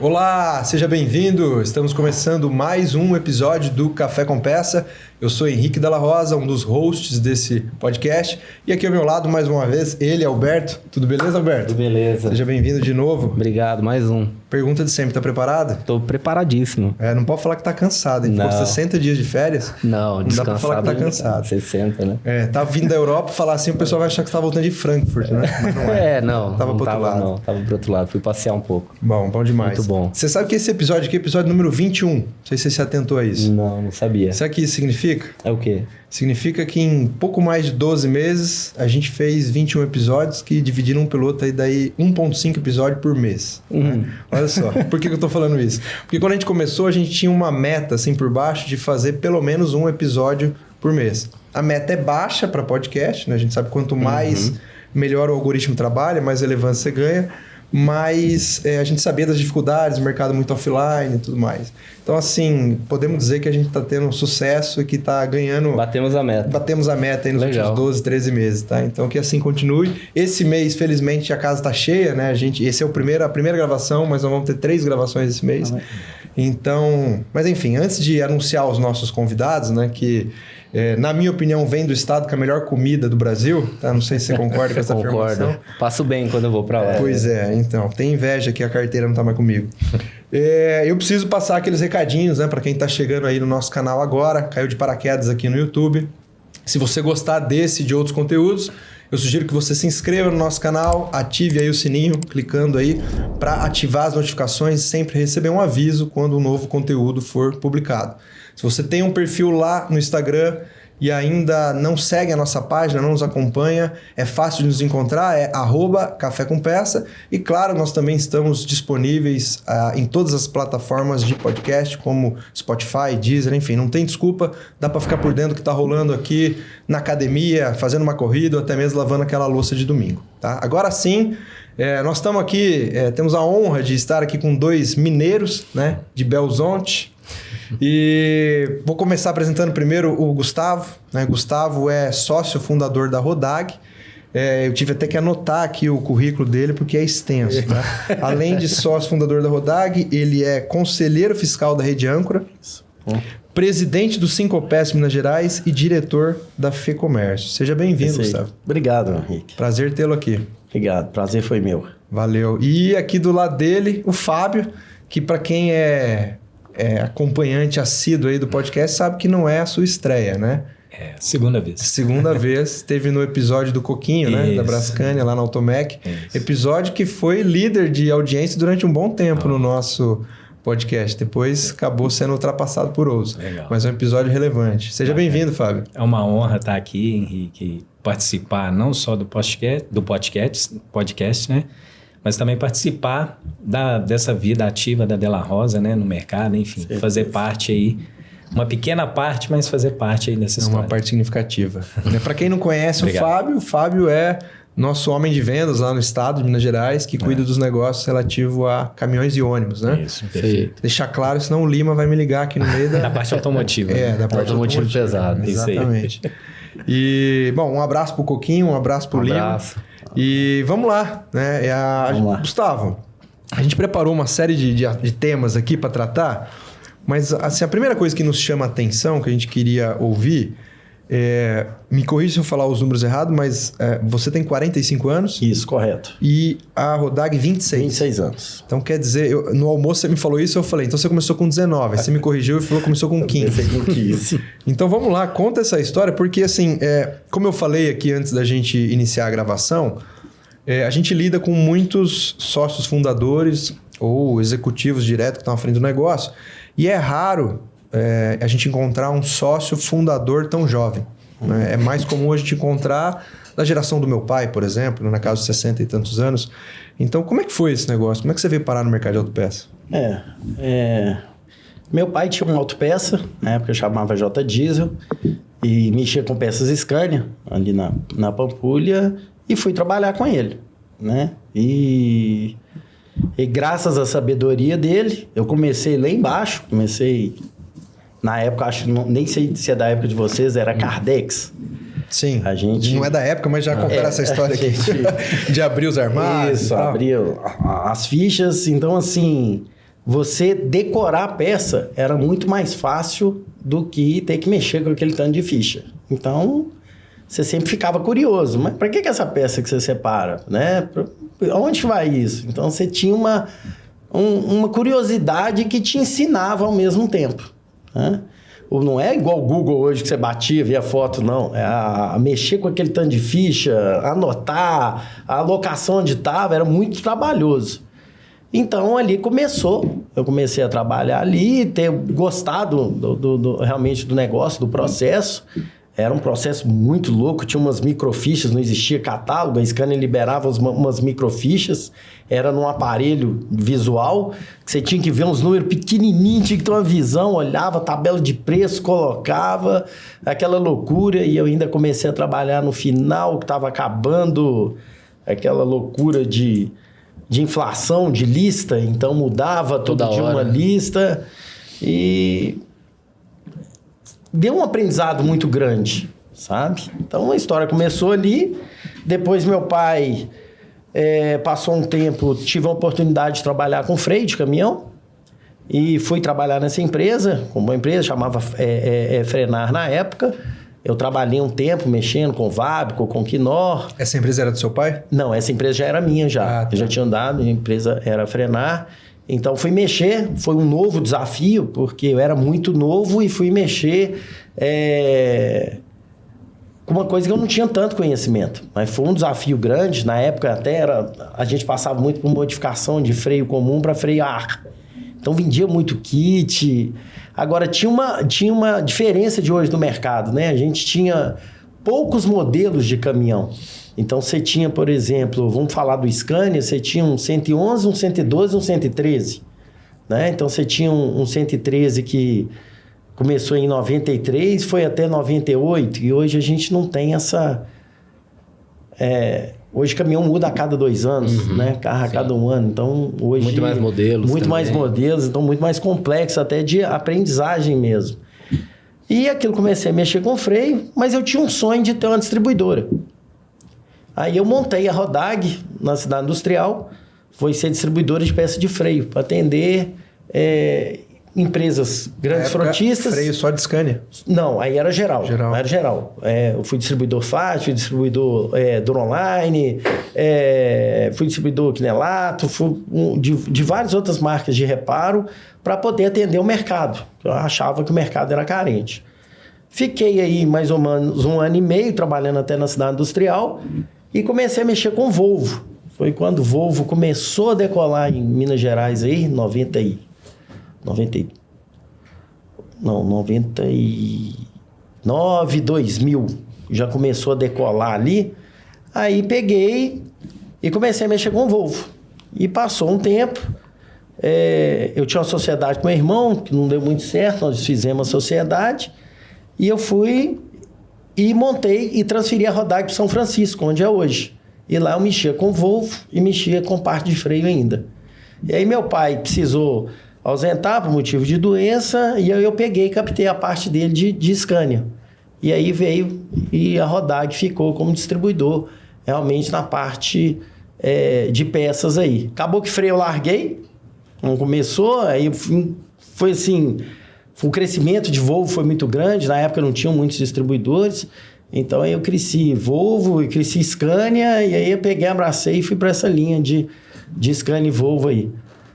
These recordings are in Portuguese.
Olá, seja bem-vindo! Estamos começando mais um episódio do Café com Peça. Eu sou Henrique Della Rosa, um dos hosts desse podcast. E aqui ao meu lado, mais uma vez, ele, Alberto. Tudo beleza, Alberto? Tudo beleza. Seja bem-vindo de novo. Obrigado, mais um. Pergunta de sempre, tá preparado? Tô preparadíssimo. Não pode falar que tá cansado, hein? Ficou 60 dias de férias. Não dá pra falar que tá cansado. 60, né? Tá vindo da Europa, falar assim, o pessoal vai achar que você tá voltando de Frankfurt, né? Mas não é. Não. Tava pro outro lado. Não, tava pro outro lado. Fui passear um pouco. Bom demais. Muito bom. Você sabe que esse episódio aqui é episódio número 21. Não sei se você se atentou a isso. Não sabia. Sabe o que isso significa? É o quê? Significa que em pouco mais de 12 meses a gente fez 21 episódios que dividiram um pelo outro aí daí 1.5 episódio por mês. Né? Olha só, por que eu tô falando isso? Porque quando a gente começou a gente tinha uma meta assim por baixo de fazer pelo menos um episódio por mês. A meta é baixa para podcast, né? A gente sabe quanto mais melhor o algoritmo trabalha, mais relevância você ganha. Mas a gente sabia das dificuldades, o mercado muito offline e tudo mais. Então, assim, podemos dizer que a gente está tendo sucesso e que está ganhando... Batemos a meta. Batemos a meta aí nos últimos 12, 13 meses, tá? Então, que assim continue. Esse mês, felizmente, a casa está cheia, né? Esse é a primeira gravação, mas nós vamos ter 3 gravações esse mês. Então... Mas, enfim, antes de anunciar os nossos convidados, né? Que... na minha opinião, vem do estado com a melhor comida do Brasil, tá? Não sei se você concorda com essa afirmação. Concordo. Passo bem quando eu vou pra lá. Pois então. Tem inveja que a carteira não tá mais comigo. Eu preciso passar aqueles recadinhos, né? Para quem tá chegando aí no nosso canal agora, caiu de paraquedas aqui no YouTube. Se você gostar desse e de outros conteúdos, eu sugiro que você se inscreva no nosso canal, ative aí o sininho, clicando aí para ativar as notificações e sempre receber um aviso quando um novo conteúdo for publicado. Se você tem um perfil lá no Instagram e ainda não segue a nossa página, não nos acompanha, é fácil de nos encontrar, é @Café com Peça. E claro, nós também estamos disponíveis em todas as plataformas de podcast, como Spotify, Deezer, enfim, não tem desculpa, dá para ficar por dentro do que está rolando aqui na academia, fazendo uma corrida ou até mesmo lavando aquela louça de domingo. Tá? Agora sim, nós estamos aqui, temos a honra de estar aqui com 2 mineiros, né, de Belo Horizonte. E vou começar apresentando primeiro o Gustavo, né? Gustavo é sócio fundador da Rodag. Eu tive até que anotar aqui o currículo dele porque é extenso, tá? Além de sócio fundador da Rodag, ele é conselheiro fiscal da Rede Âncora, presidente do Sincopest Minas Gerais e diretor da FEComércio. Seja bem-vindo, Gustavo. Obrigado, Henrique. Prazer tê-lo aqui. Obrigado, prazer foi meu. Valeu. E aqui do lado dele, o Fábio, que para quem é acompanhante assíduo aí do podcast, sabe que não é a sua estreia, né? Segunda vez. Segunda vez. Teve no episódio do Coquinho, né? Da Brascânia, lá na Automec. Episódio que foi líder de audiência durante um bom tempo no nosso podcast. Depois acabou sendo ultrapassado por outros. Legal. Mas é um episódio relevante. Seja bem-vindo, Fábio. É uma honra estar aqui, Henrique, participar não só do podcast, né? Mas também participar dessa vida ativa da Della Rosa, né? No mercado, enfim. Fazer parte aí, uma pequena parte, mas fazer parte aí dessa história. É uma parte significativa. Para quem não conhece o Fábio é nosso homem de vendas lá no estado de Minas Gerais, que cuida dos negócios relativos a caminhões e ônibus, né? Isso, perfeito. Deixar claro, senão o Lima vai me ligar aqui no meio da parte automotiva. Da parte automotivo pesado. Exatamente. E, bom, um abraço pro Coquinho, um abraço pro Lima. Abraço. E vamos lá, né? Vamos lá. Gustavo, a gente preparou uma série de temas aqui para tratar, mas assim, a primeira coisa que nos chama a atenção, que a gente queria ouvir, me corrija se eu falar os números errados, mas você tem 45 anos? Isso, correto. E a Rodag 26. 26 anos. Então quer dizer, no almoço você me falou isso, eu falei, então você começou com 19. Aí você me corrigiu e falou que começou com 15. Comecei com 15. Então vamos lá, conta essa história, porque assim, como eu falei aqui antes da gente iniciar a gravação, a gente lida com muitos sócios fundadores ou executivos diretos que estão à frente do negócio, e é raro a gente encontrar um sócio fundador tão jovem. Né? É mais comum a gente encontrar da geração do meu pai, por exemplo, na casa de 60 e tantos anos. Então, como é que foi esse negócio? Como é que você veio parar no mercado de autopeça? Meu pai tinha uma autopeça, na época chamava J Diesel, e mexia com peças Scania, ali na Pampulha, e fui trabalhar com ele, né? E graças à sabedoria dele, eu comecei lá embaixo, na época, acho, nem sei se é da época de vocês, era Cardex. Sim, a gente não é da época, mas já confere essa história aqui, de abrir os armários. Isso, abriu as fichas. Então, assim, você decorar a peça era muito mais fácil do que ter que mexer com aquele tanto de ficha. Então, você sempre ficava curioso. Mas para que essa peça que você separa? Né? Onde vai isso? Então, você tinha uma curiosidade que te ensinava ao mesmo tempo. Né? Não é igual o Google hoje que você batia, via foto, não. É a mexer com aquele tanto de ficha, anotar, a alocação onde estava, era muito trabalhoso. Então, ali eu comecei a trabalhar ali, ter gostado realmente do negócio, do processo. Era um processo muito louco, tinha umas microfichas, não existia catálogo, a Scania liberava umas microfichas, era num aparelho visual, que você tinha que ver uns números pequenininhos, tinha que ter uma visão, olhava, tabela de preço, colocava, aquela loucura, e eu ainda comecei a trabalhar no final, que estava acabando aquela loucura de inflação, de lista, então mudava todo dia uma lista, e deu um aprendizado muito grande, sabe? Então a história começou ali, depois meu pai passou um tempo, tive a oportunidade de trabalhar com freio de caminhão e fui trabalhar nessa empresa, com uma empresa chamava Frenar na época. Eu trabalhei um tempo mexendo com Vabco, com Knorr. Essa empresa era do seu pai? Não, essa empresa já era minha já. Eu já tinha andado, a empresa era Frenar. Então, fui mexer, foi um novo desafio, porque eu era muito novo e fui mexer com uma coisa que eu não tinha tanto conhecimento. Mas foi um desafio grande. Na época, até a gente passava muito por modificação de freio comum para freio a ar. Então, vendia muito kit. Agora, tinha uma diferença de hoje no mercado, né? A gente tinha poucos modelos de caminhão. Então, você tinha, por exemplo, vamos falar do Scania, você tinha um 111, um 112 e um 113. Né? Então, você tinha um 113 que começou em 93, foi até 98, e hoje a gente não tem essa... hoje o caminhão muda a cada 2 anos, né? Carro a cada 1 ano. Então, hoje... Muito mais modelos. Muito mais modelos, então muito mais complexo, até de aprendizagem mesmo. E aquilo, comecei a mexer com freio, mas eu tinha um sonho de ter uma distribuidora. Aí eu montei a Rodag na cidade industrial, foi ser distribuidora de peça de freio, para atender empresas grandes frotistas. Freio só de Scania? Não, aí era geral. Era geral. Eu fui distribuidor FAT, fui distribuidor Duronline, fui distribuidor Quinelato, de várias outras marcas de reparo, para poder atender o mercado. Eu achava que o mercado era carente. Fiquei aí mais ou menos 1 ano e meio trabalhando até na cidade industrial e comecei a mexer com Volvo. Foi quando o Volvo começou a decolar em Minas Gerais aí, 99, 2000. Já começou a decolar ali. Aí peguei e comecei a mexer com o Volvo. E passou um tempo. Eu tinha uma sociedade com meu irmão, que não deu muito certo, nós fizemos a sociedade. E eu fui e montei e transferi a Rodag para São Francisco, onde é hoje. E lá eu mexia com Volvo e mexia com parte de freio ainda. E aí meu pai precisou ausentar por motivo de doença, e aí eu peguei e captei a parte dele de Scania. E aí veio e a Rodag ficou como distribuidor, realmente na parte de peças aí. Acabou que freio eu larguei, não começou, aí foi assim... O crescimento de Volvo foi muito grande, na época não tinham muitos distribuidores, então aí eu cresci Volvo e cresci Scania, e aí eu peguei, abracei e fui para essa linha de Scania e Volvo aí.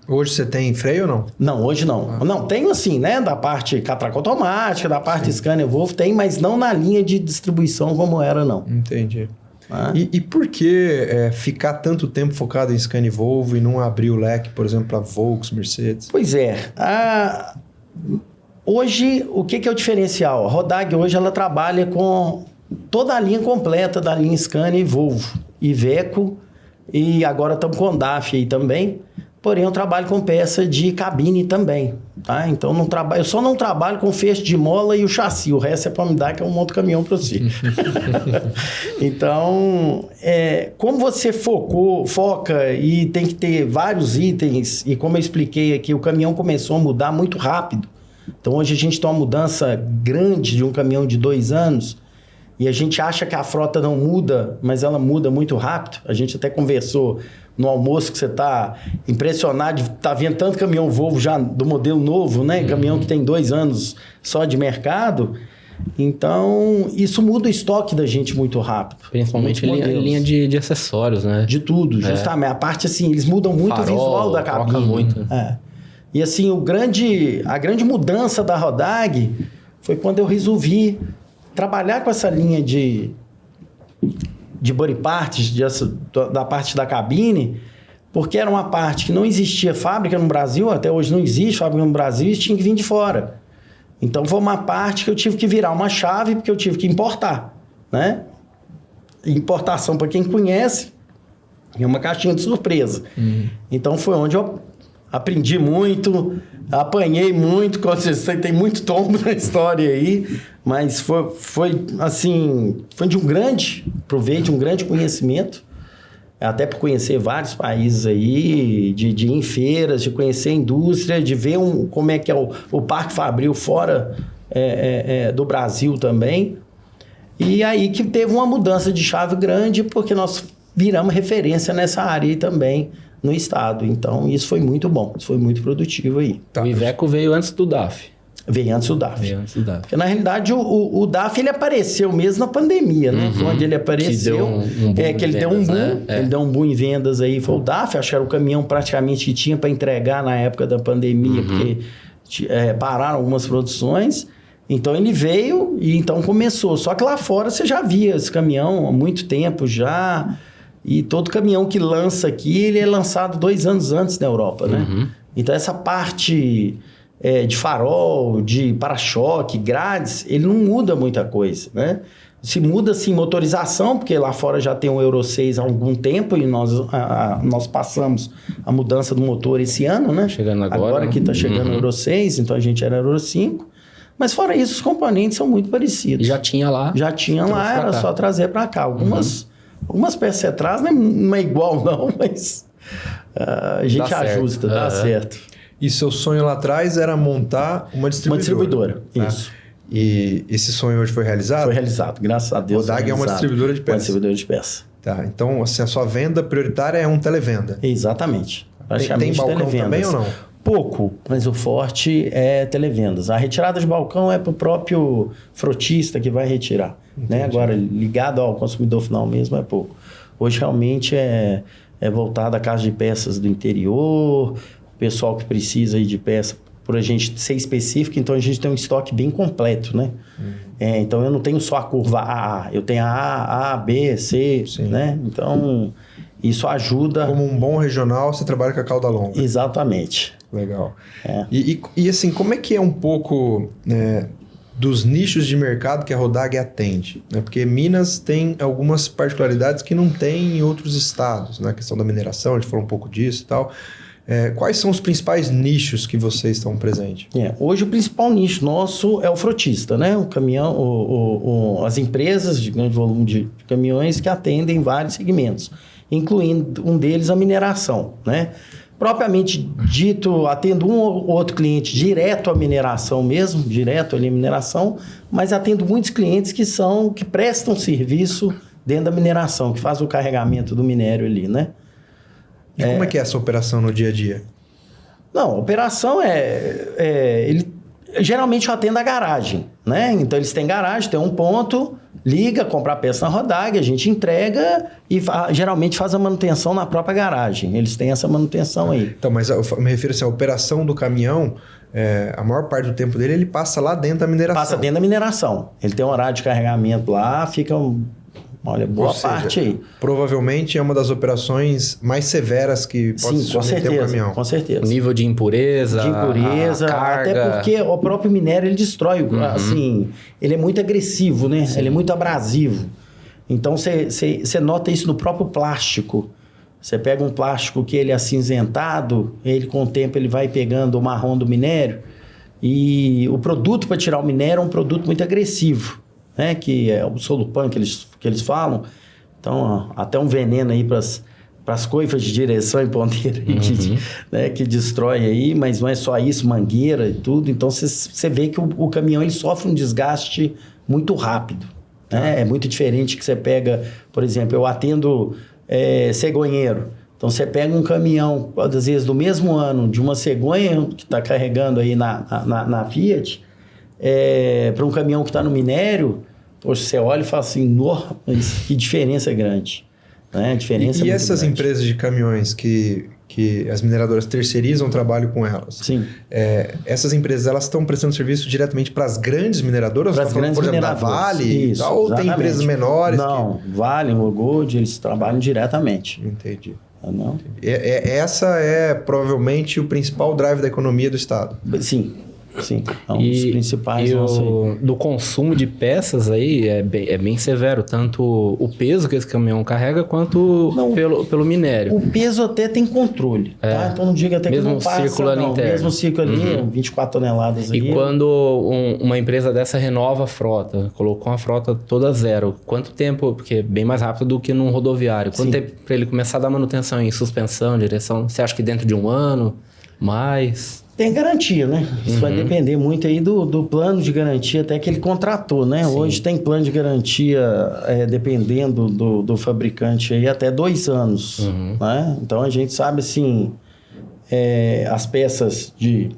Hoje você tem freio ou não? Não, hoje não. Não, tenho assim, né, da parte catraca automática, da parte Scania e Volvo, tem, mas não na linha de distribuição como era, não. Entendi. E por que ficar tanto tempo focado em Scania e Volvo e não abrir o leque, por exemplo, para Volks, Mercedes? Pois hoje, o que é o diferencial? A Rodag hoje ela trabalha com toda a linha completa da linha Scania e Volvo, Iveco, e agora estamos com DAF aí também. Porém, eu trabalho com peça de cabine também, tá? Então, eu só não trabalho com feixe de mola e o chassi. O resto é para me dar, que eu monto caminhão para você. Então, como você foca e tem que ter vários itens, e como eu expliquei aqui, o caminhão começou a mudar muito rápido. Então, hoje a gente tem uma mudança grande de um caminhão de 2 anos. e a gente acha que a frota não muda, mas ela muda muito rápido. A gente até conversou no almoço que você está impressionado de estar vendo tanto caminhão Volvo já do modelo novo, né? Caminhão que tem 2 anos só de mercado. Então, isso muda o estoque da gente muito rápido. Principalmente linha de acessórios, né? De tudo, justamente. A parte assim, eles mudam muito o visual da cabine. Troca muito. E assim, a grande mudança da Rodag foi quando eu resolvi trabalhar com essa linha de body parts, da parte da cabine, porque era uma parte que não existia fábrica no Brasil, até hoje não existe fábrica no Brasil, e tinha que vir de fora. Então, foi uma parte que eu tive que virar uma chave, porque eu tive que importar, né? Importação, para quem conhece, é uma caixinha de surpresa. Então, foi onde eu aprendi muito, apanhei muito, tem muito tombo na história aí, mas foi assim, foi de um grande proveito, de um grande conhecimento, até por conhecer vários países aí, de ir em feiras, de conhecer a indústria, de ver como é que é o Parque Fabril fora do Brasil também. E aí que teve uma mudança de chave grande, porque nós viramos referência nessa área aí também no estado. Então, isso foi muito bom, isso foi muito produtivo aí. O Iveco veio antes do DAF. Veio antes do DAF. Porque, na realidade, o DAF ele apareceu mesmo na pandemia, né? Onde ele apareceu, que ele deu um boom, né? Ele deu um boom em vendas aí, foi o DAF, acho que era o caminhão praticamente que tinha para entregar na época da pandemia, porque pararam algumas produções. Então, ele veio e então começou. Só que lá fora você já via esse caminhão há muito tempo já, e todo caminhão que lança aqui, ele é lançado 2 anos antes na Europa, né? Então, essa parte de farol, de para-choque, grades, ele não muda muita coisa, né? Se muda, sim, motorização, porque lá fora já tem o Euro 6 há algum tempo e nós passamos a mudança do motor esse ano, né? Chegando agora. Agora que está chegando o Euro 6, então a gente era Euro 5. Mas fora isso, os componentes são muito parecidos. Já tinha lá? Já tinha lá, era só trazer para cá. Algumas peças atrás não é igual não, mas a gente ajusta, dá certo. E seu sonho lá atrás era montar uma distribuidora. Uma distribuidora, tá? Isso. E esse sonho hoje foi realizado? Foi realizado, graças a Deus. Rodag é uma distribuidora de peças. Uma distribuidora de peças. Tá, então assim, a sua venda prioritária é um televenda. Exatamente. Tem balcão televendas também ou não? Pouco, mas o forte é televendas. A retirada de balcão é para o próprio frotista que vai retirar. Né? Agora, ligado ao consumidor final mesmo é pouco. Hoje realmente é voltado à casa de peças do interior, pessoal que precisa aí de peça, por a gente ser específico, então a gente tem um estoque bem completo, né? Então eu não tenho só a curva A, eu tenho a B, C, né? Então isso ajuda. Como um bom regional, você trabalha com a cauda longa. Exatamente. Legal. E assim, como é que é um pouco dos nichos de mercado que a Rodag atende? Né? Porque Minas tem algumas particularidades que não tem em outros estados, né? A questão da mineração, a gente falou um pouco disso e tal. Quais são os principais nichos que vocês estão presentes? Hoje o principal nicho nosso é o frotista, né? O caminhão, as empresas de grande volume de caminhões que atendem vários segmentos, incluindo um deles a mineração, né? Propriamente dito, atendo um ou outro cliente direto à mineração mesmo, direto ali à mineração, mas atendo muitos clientes que prestam serviço dentro da mineração, que fazem o carregamento do minério ali, né? E como é que é essa operação no dia a dia? Não, a operação ele geralmente eu atendo a garagem, né? Então eles têm garagem, tem um ponto, liga, compra a peça na Rodag, a gente entrega e geralmente faz a manutenção na própria garagem. Eles têm essa manutenção aí. Então, mas eu me refiro assim, a operação do caminhão, a maior parte do tempo dele, ele passa lá dentro da mineração. Passa dentro da mineração. Ele tem um horário de carregamento lá, fica... Olha, boa parte aí. Provavelmente é uma das operações mais severas que pode se submeter ao caminhão. Com certeza. O nível de impureza, a carga. Até porque o próprio minério ele destrói, assim, ele é muito agressivo, né? Sim. Ele é muito abrasivo. Então você nota isso no próprio plástico. Você pega um plástico que ele é acinzentado, ele com o tempo ele vai pegando o marrom do minério, e o produto para tirar o minério é um produto muito agressivo, né? Que é o solupan que eles falam. Então, até um veneno aí para as coifas de direção e ponteira que destrói aí, mas não é só isso, mangueira e tudo. Então, você vê que o caminhão ele sofre um desgaste muito rápido, né? É muito diferente que você pega, por exemplo, eu atendo cegonheiro. Então, você pega um caminhão, às vezes, do mesmo ano, de uma cegonha que está carregando aí na Fiat, para um caminhão que está no minério, poxa, você olha e fala assim, mas que diferença grande. Né? A diferença e é essas grande. empresas de caminhões que as mineradoras terceirizam o trabalho com elas? Sim. Essas empresas, elas estão prestando serviço diretamente para as grandes mineradoras? Para as grandes por exemplo, mineradoras. da Vale? Isso, ou tem empresas menores? Não, Vale, Gold, eles trabalham diretamente. Entendi. Não? Essa é provavelmente o principal drive da economia do Estado. Sim. É um dos principais. Do consumo de peças aí é bem severo. Tanto o peso que esse caminhão carrega, quanto pelo minério. O peso até tem controle. Tá? Então não diga até mesmo que não passa. Círculo ali interno. Mesmo círculo ali, 24 toneladas ali. E quando uma empresa dessa renova a frota, colocou uma frota toda zero, quanto tempo, porque é bem mais rápido do que num rodoviário, quanto tempo para ele começar a dar manutenção em suspensão, direção? Você acha que dentro de um ano, mais? Tem garantia, né? Isso vai depender muito aí do plano de garantia até que ele contratou, né? Sim. Hoje tem plano de garantia, dependendo do fabricante, aí até 2 anos. Né? Então, a gente sabe, assim, as peças de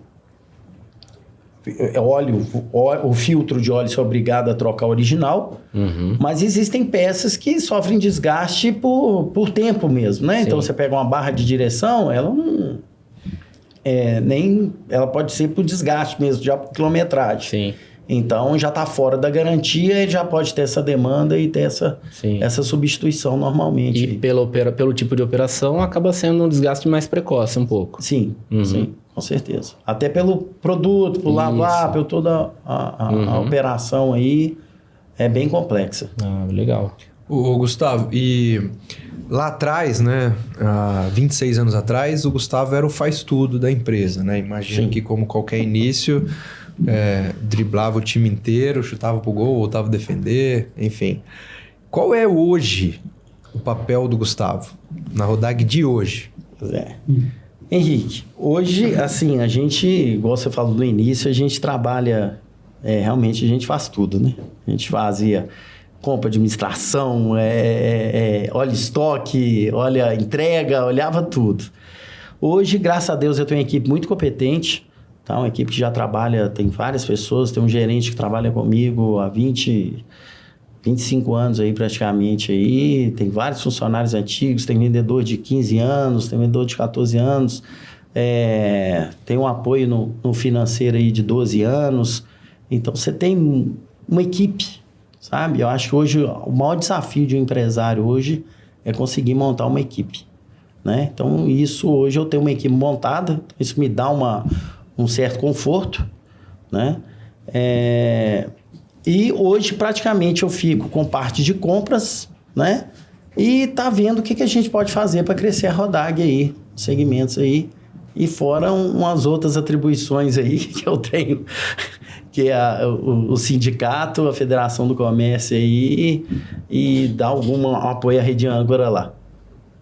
óleo, o filtro de óleo é obrigado a trocar o original, mas existem peças que sofrem desgaste por tempo mesmo, né? Sim. Então, você pega uma barra de direção, ela não... ela pode ser por desgaste mesmo, já por quilometragem. Sim. Então, já está fora da garantia, ele já pode ter essa demanda e ter essa substituição normalmente. E pelo tipo de operação, acaba sendo um desgaste mais precoce um pouco. Sim, sim, com certeza. Até pelo produto, por lavar, por toda a operação aí, é bem complexa. Ah, legal. Ô, Gustavo, e lá atrás, né, há 26 anos atrás, o Gustavo era o faz-tudo da empresa, né? Imagino que, como qualquer início, driblava o time inteiro, chutava pro gol, voltava a defender, enfim. Qual é hoje o papel do Gustavo na Rodag de hoje? Henrique, hoje, assim, a gente, igual você falou no início, a gente trabalha, realmente a gente faz tudo, né? A gente fazia compra, administração, olha estoque, olha entrega, olhava tudo. Hoje, graças a Deus, eu tenho uma equipe muito competente, tá? Uma equipe que já trabalha, tem várias pessoas, tem um gerente que trabalha comigo há 25 anos aí praticamente aí, tem vários funcionários antigos, tem vendedor de 15 anos, tem vendedor de 14 anos, tem um apoio no financeiro aí de 12 anos, então você tem uma equipe, sabe? Eu acho que hoje o maior desafio de um empresário hoje é conseguir montar uma equipe, né? Então, isso hoje eu tenho uma equipe montada, isso me dá um certo conforto, né? E hoje, praticamente, eu fico com parte de compras, né? E tá vendo o que a gente pode fazer para crescer a Rodag aí, segmentos aí, e fora umas outras atribuições aí que eu tenho, que é o sindicato, a Federação do Comércio aí, e dar algum apoio à Rede Âncora lá.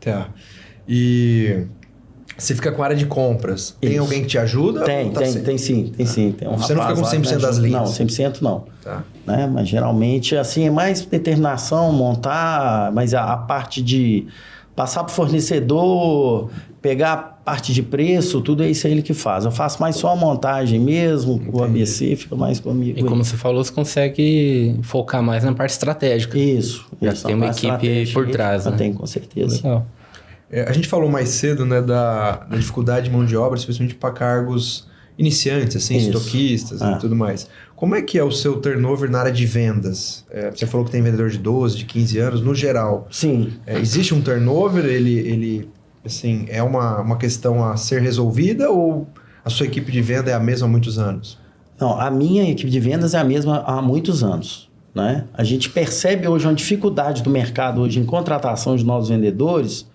Tá. E você fica com a área de compras. Tem Isso. alguém que te ajuda? Tem sim. Tem Você não fica com 100% das linhas? Não, 100% não. Tá. Né? Mas geralmente, assim, é mais determinação, montar, mas a parte de passar para o fornecedor, pegar a parte de preço, tudo é isso ele que faz. Eu faço mais só a montagem mesmo, entendi. O ABC fica mais comigo. E como você falou, você consegue focar mais na parte estratégica. Isso. Já tem uma equipe por trás, né? Tem, com certeza. Legal. A gente falou mais cedo, né, da dificuldade de mão de obra, especialmente para cargos iniciantes, assim, isso. Estoquistas e tudo mais. Como é que é o seu turnover na área de vendas? Você falou que tem vendedor de 12, de 15 anos, no geral. Sim. Existe um turnover? Ele assim, é uma questão a ser resolvida ou a sua equipe de venda é a mesma há muitos anos? Não, a minha equipe de vendas é a mesma há muitos anos, né? A gente percebe hoje uma dificuldade do mercado hoje em contratação de novos vendedores,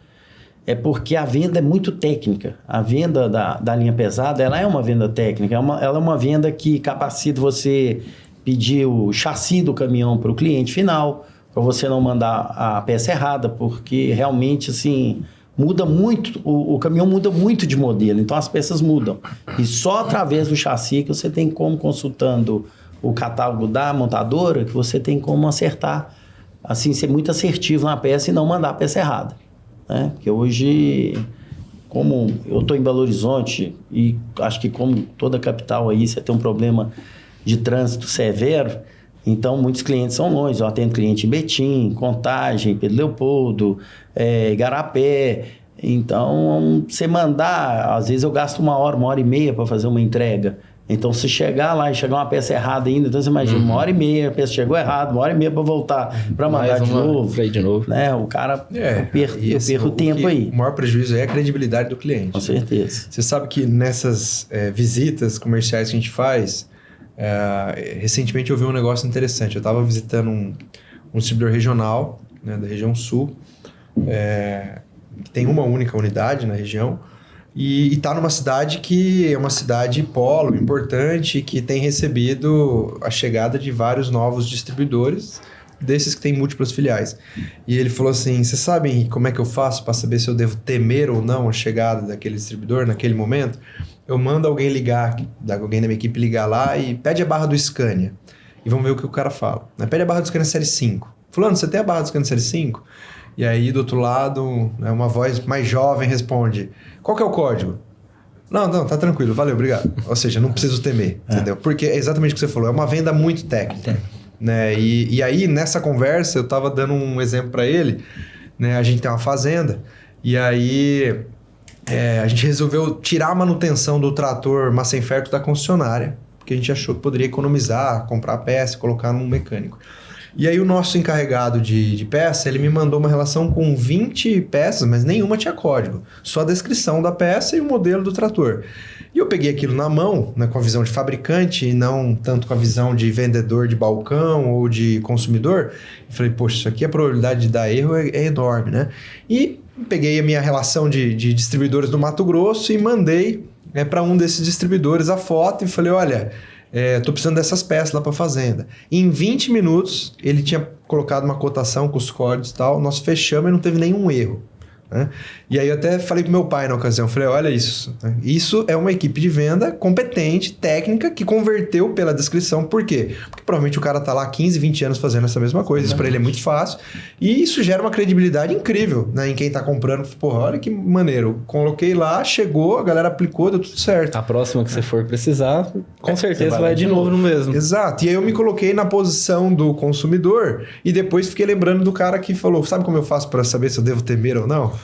é porque a venda é muito técnica. A venda da linha pesada, ela é uma venda técnica. Ela é uma venda que capacita você pedir o chassi do caminhão para o cliente final, para você não mandar a peça errada, porque realmente, assim, muda muito, o caminhão muda muito de modelo, então as peças mudam. E só através do chassi que você tem como, consultando o catálogo da montadora, que você tem como acertar, assim, ser muito assertivo na peça e não mandar a peça errada, né? Porque hoje, como eu estou em Belo Horizonte e acho que como toda capital aí, você tem um problema de trânsito severo, então muitos clientes são longe. Eu atendo cliente em Betim, Contagem, Pedro Leopoldo, Igarapé. Então, você mandar, às vezes eu gasto 1h para fazer uma entrega. Então, se chegar lá e chegar uma peça errada ainda, então você imagina, 1h30, a peça chegou errada, 1h30 para voltar, para mandar de novo. Né? O cara, eu perco tempo aí. O maior prejuízo é a credibilidade do cliente. Com certeza. Você sabe que nessas visitas comerciais que a gente faz, recentemente eu vi um negócio interessante. Eu estava visitando um distribuidor regional, né, da região sul, que tem uma única unidade na região, e está numa cidade que é uma cidade polo importante, que tem recebido a chegada de vários novos distribuidores, desses que têm múltiplas filiais. E ele falou assim, você sabe, Henrique, como é que eu faço para saber se eu devo temer ou não a chegada daquele distribuidor naquele momento? Eu mando alguém ligar, alguém da minha equipe ligar lá e pede a barra do Scania. E vamos ver o que o cara fala. Pede a barra do Scania série 5. Fulano, você tem a barra do Scania série 5? E aí, do outro lado, uma voz mais jovem responde, qual que é o código? Não, tá tranquilo, valeu, obrigado. Ou seja, não preciso temer, entendeu? Porque é exatamente o que você falou, é uma venda muito técnica. Né? E aí, nessa conversa, eu tava dando um exemplo para ele, né? A gente tem uma fazenda, e aí a gente resolveu tirar a manutenção do trator Massa Inferto da concessionária, porque a gente achou que poderia economizar, comprar peça e colocar num mecânico. E aí o nosso encarregado de peça, ele me mandou uma relação com 20 peças, mas nenhuma tinha código. Só a descrição da peça e o modelo do trator. E eu peguei aquilo na mão, né, com a visão de fabricante e não tanto com a visão de vendedor de balcão ou de consumidor. E falei, poxa, isso aqui a probabilidade de dar erro é enorme, né? E peguei a minha relação de distribuidores do Mato Grosso e mandei para um desses distribuidores a foto e falei, olha... tô precisando dessas peças lá para a fazenda. E em 20 minutos, ele tinha colocado uma cotação com os códigos e tal, nós fechamos e não teve nenhum erro. Né? E aí eu até falei pro meu pai na ocasião, falei, olha isso. Né? Isso é uma equipe de venda competente, técnica, que converteu pela descrição. Por quê? Porque provavelmente o cara tá lá 15, 20 anos fazendo essa mesma coisa. Isso para ele é muito fácil. E isso gera uma credibilidade incrível, né, em quem tá comprando. Porra, olha que maneiro. Coloquei lá, chegou, a galera aplicou, deu tudo certo. A próxima que você for precisar, com certeza vai de novo no mesmo. Exato. E aí eu me coloquei na posição do consumidor e depois fiquei lembrando do cara que falou, sabe como eu faço para saber se eu devo temer ou não?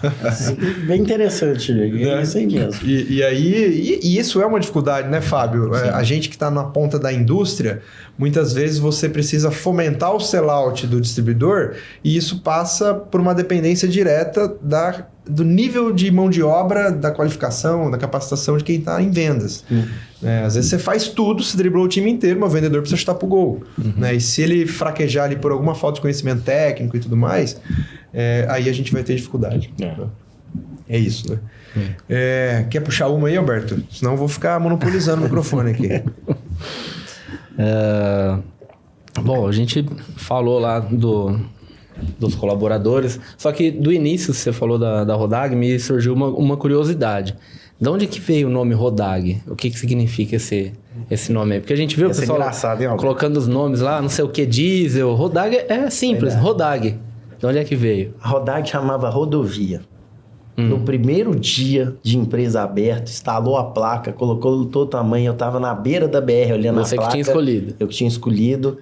Bem interessante, é isso aí mesmo. E aí, isso é uma dificuldade, né, Fábio? A gente que está na ponta da indústria, muitas vezes você precisa fomentar o sell-out do distribuidor e isso passa por uma dependência direta do nível de mão de obra, da qualificação, da capacitação de quem está em vendas. Às vezes você faz tudo, se driblou o time inteiro, mas o vendedor precisa chutar pro gol. Né? E se ele fraquejar ali por alguma falta de conhecimento técnico e tudo mais, aí a gente vai ter dificuldade. É isso, né? Quer puxar uma aí, Alberto? Senão eu vou ficar monopolizando o microfone aqui. Bom, a gente falou lá dos colaboradores, só que do início você falou da Rodag, me surgiu uma curiosidade. De onde que veio o nome Rodag? O que significa esse nome aí? Porque a gente viu o pessoal colocando os nomes lá, não sei o que, diesel, Rodag é simples, Rodag. De onde é que veio? A Rodag chamava rodovia. No primeiro dia de empresa aberta, instalou a placa, colocou todo o tamanho, eu estava na beira da BR olhando a placa. Você que tinha escolhido. Eu que tinha escolhido.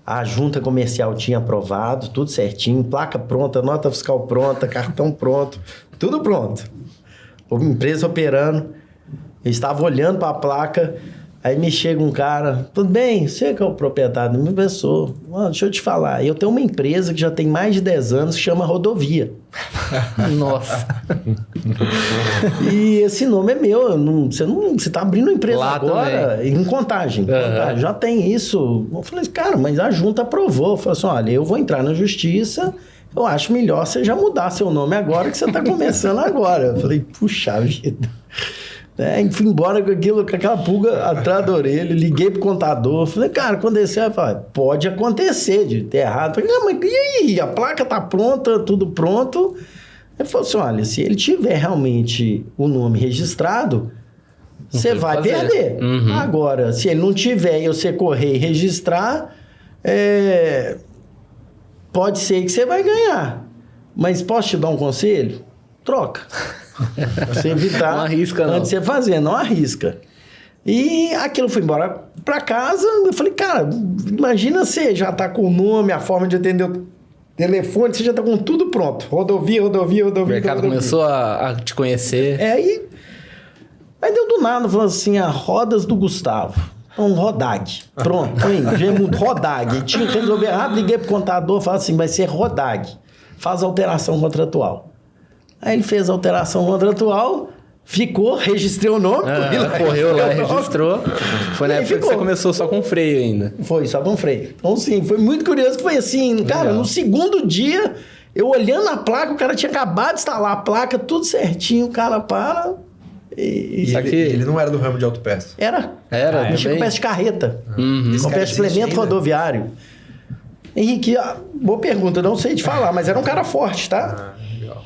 A junta comercial tinha aprovado, tudo certinho, placa pronta, nota fiscal pronta, cartão pronto, tudo pronto. Uma empresa operando, eu estava olhando para a placa, aí me chega um cara, tudo bem, você que é o proprietário da minha pessoa, deixa eu te falar, eu tenho uma empresa que já tem mais de 10 anos que chama Rodovia. Nossa. E esse nome é meu, você está abrindo uma empresa lá agora, também. Em Contagem, já tem isso. Eu falei, cara, mas a junta aprovou. Eu falei assim, olha, eu vou entrar na justiça, eu acho melhor você já mudar seu nome agora, que você está começando agora. Eu falei, puxa vida. Fui embora com aquela pulga atrás da orelha, liguei pro contador, falei, cara, aconteceu? Ele falou, pode acontecer de ter errado. Eu falei, mas e aí? A placa tá pronta, tudo pronto. Ele falou assim, olha, se ele tiver realmente o nome registrado, você vai perder. Agora, se ele não tiver e você correr e registrar, pode ser que você vai ganhar. Mas posso te dar um conselho? Troca. Pra você evitar. Não arrisca, não. Antes de você fazer, não arrisca. E aquilo foi embora pra casa. Eu falei, cara, imagina você já tá com o nome, a forma de atender o telefone, você já tá com tudo pronto. Rodovia. O mercado começou a te conhecer. Aí deu do nada, falou assim, rodas do Gustavo. Então, Rodag. Pronto, hein? Rodag. E tinha que resolver rápido, liguei pro contador, falei assim, vai ser Rodag. Faz alteração contratual. Aí ele fez a alteração contratual, ficou, registrei o nome. Correu lá, registrou. Foi na época que você começou só com freio ainda. Foi, só com freio. Então, sim, foi muito curioso que foi assim, cara, no segundo dia, eu olhando a placa, o cara tinha acabado de instalar a placa, tudo certinho, o cara para... E ele não era do ramo de autopeça? Era, mexia com peça de carreta. Com peça de implemento rodoviário. Henrique, boa pergunta, não sei te falar, mas era um cara forte, tá? Legal.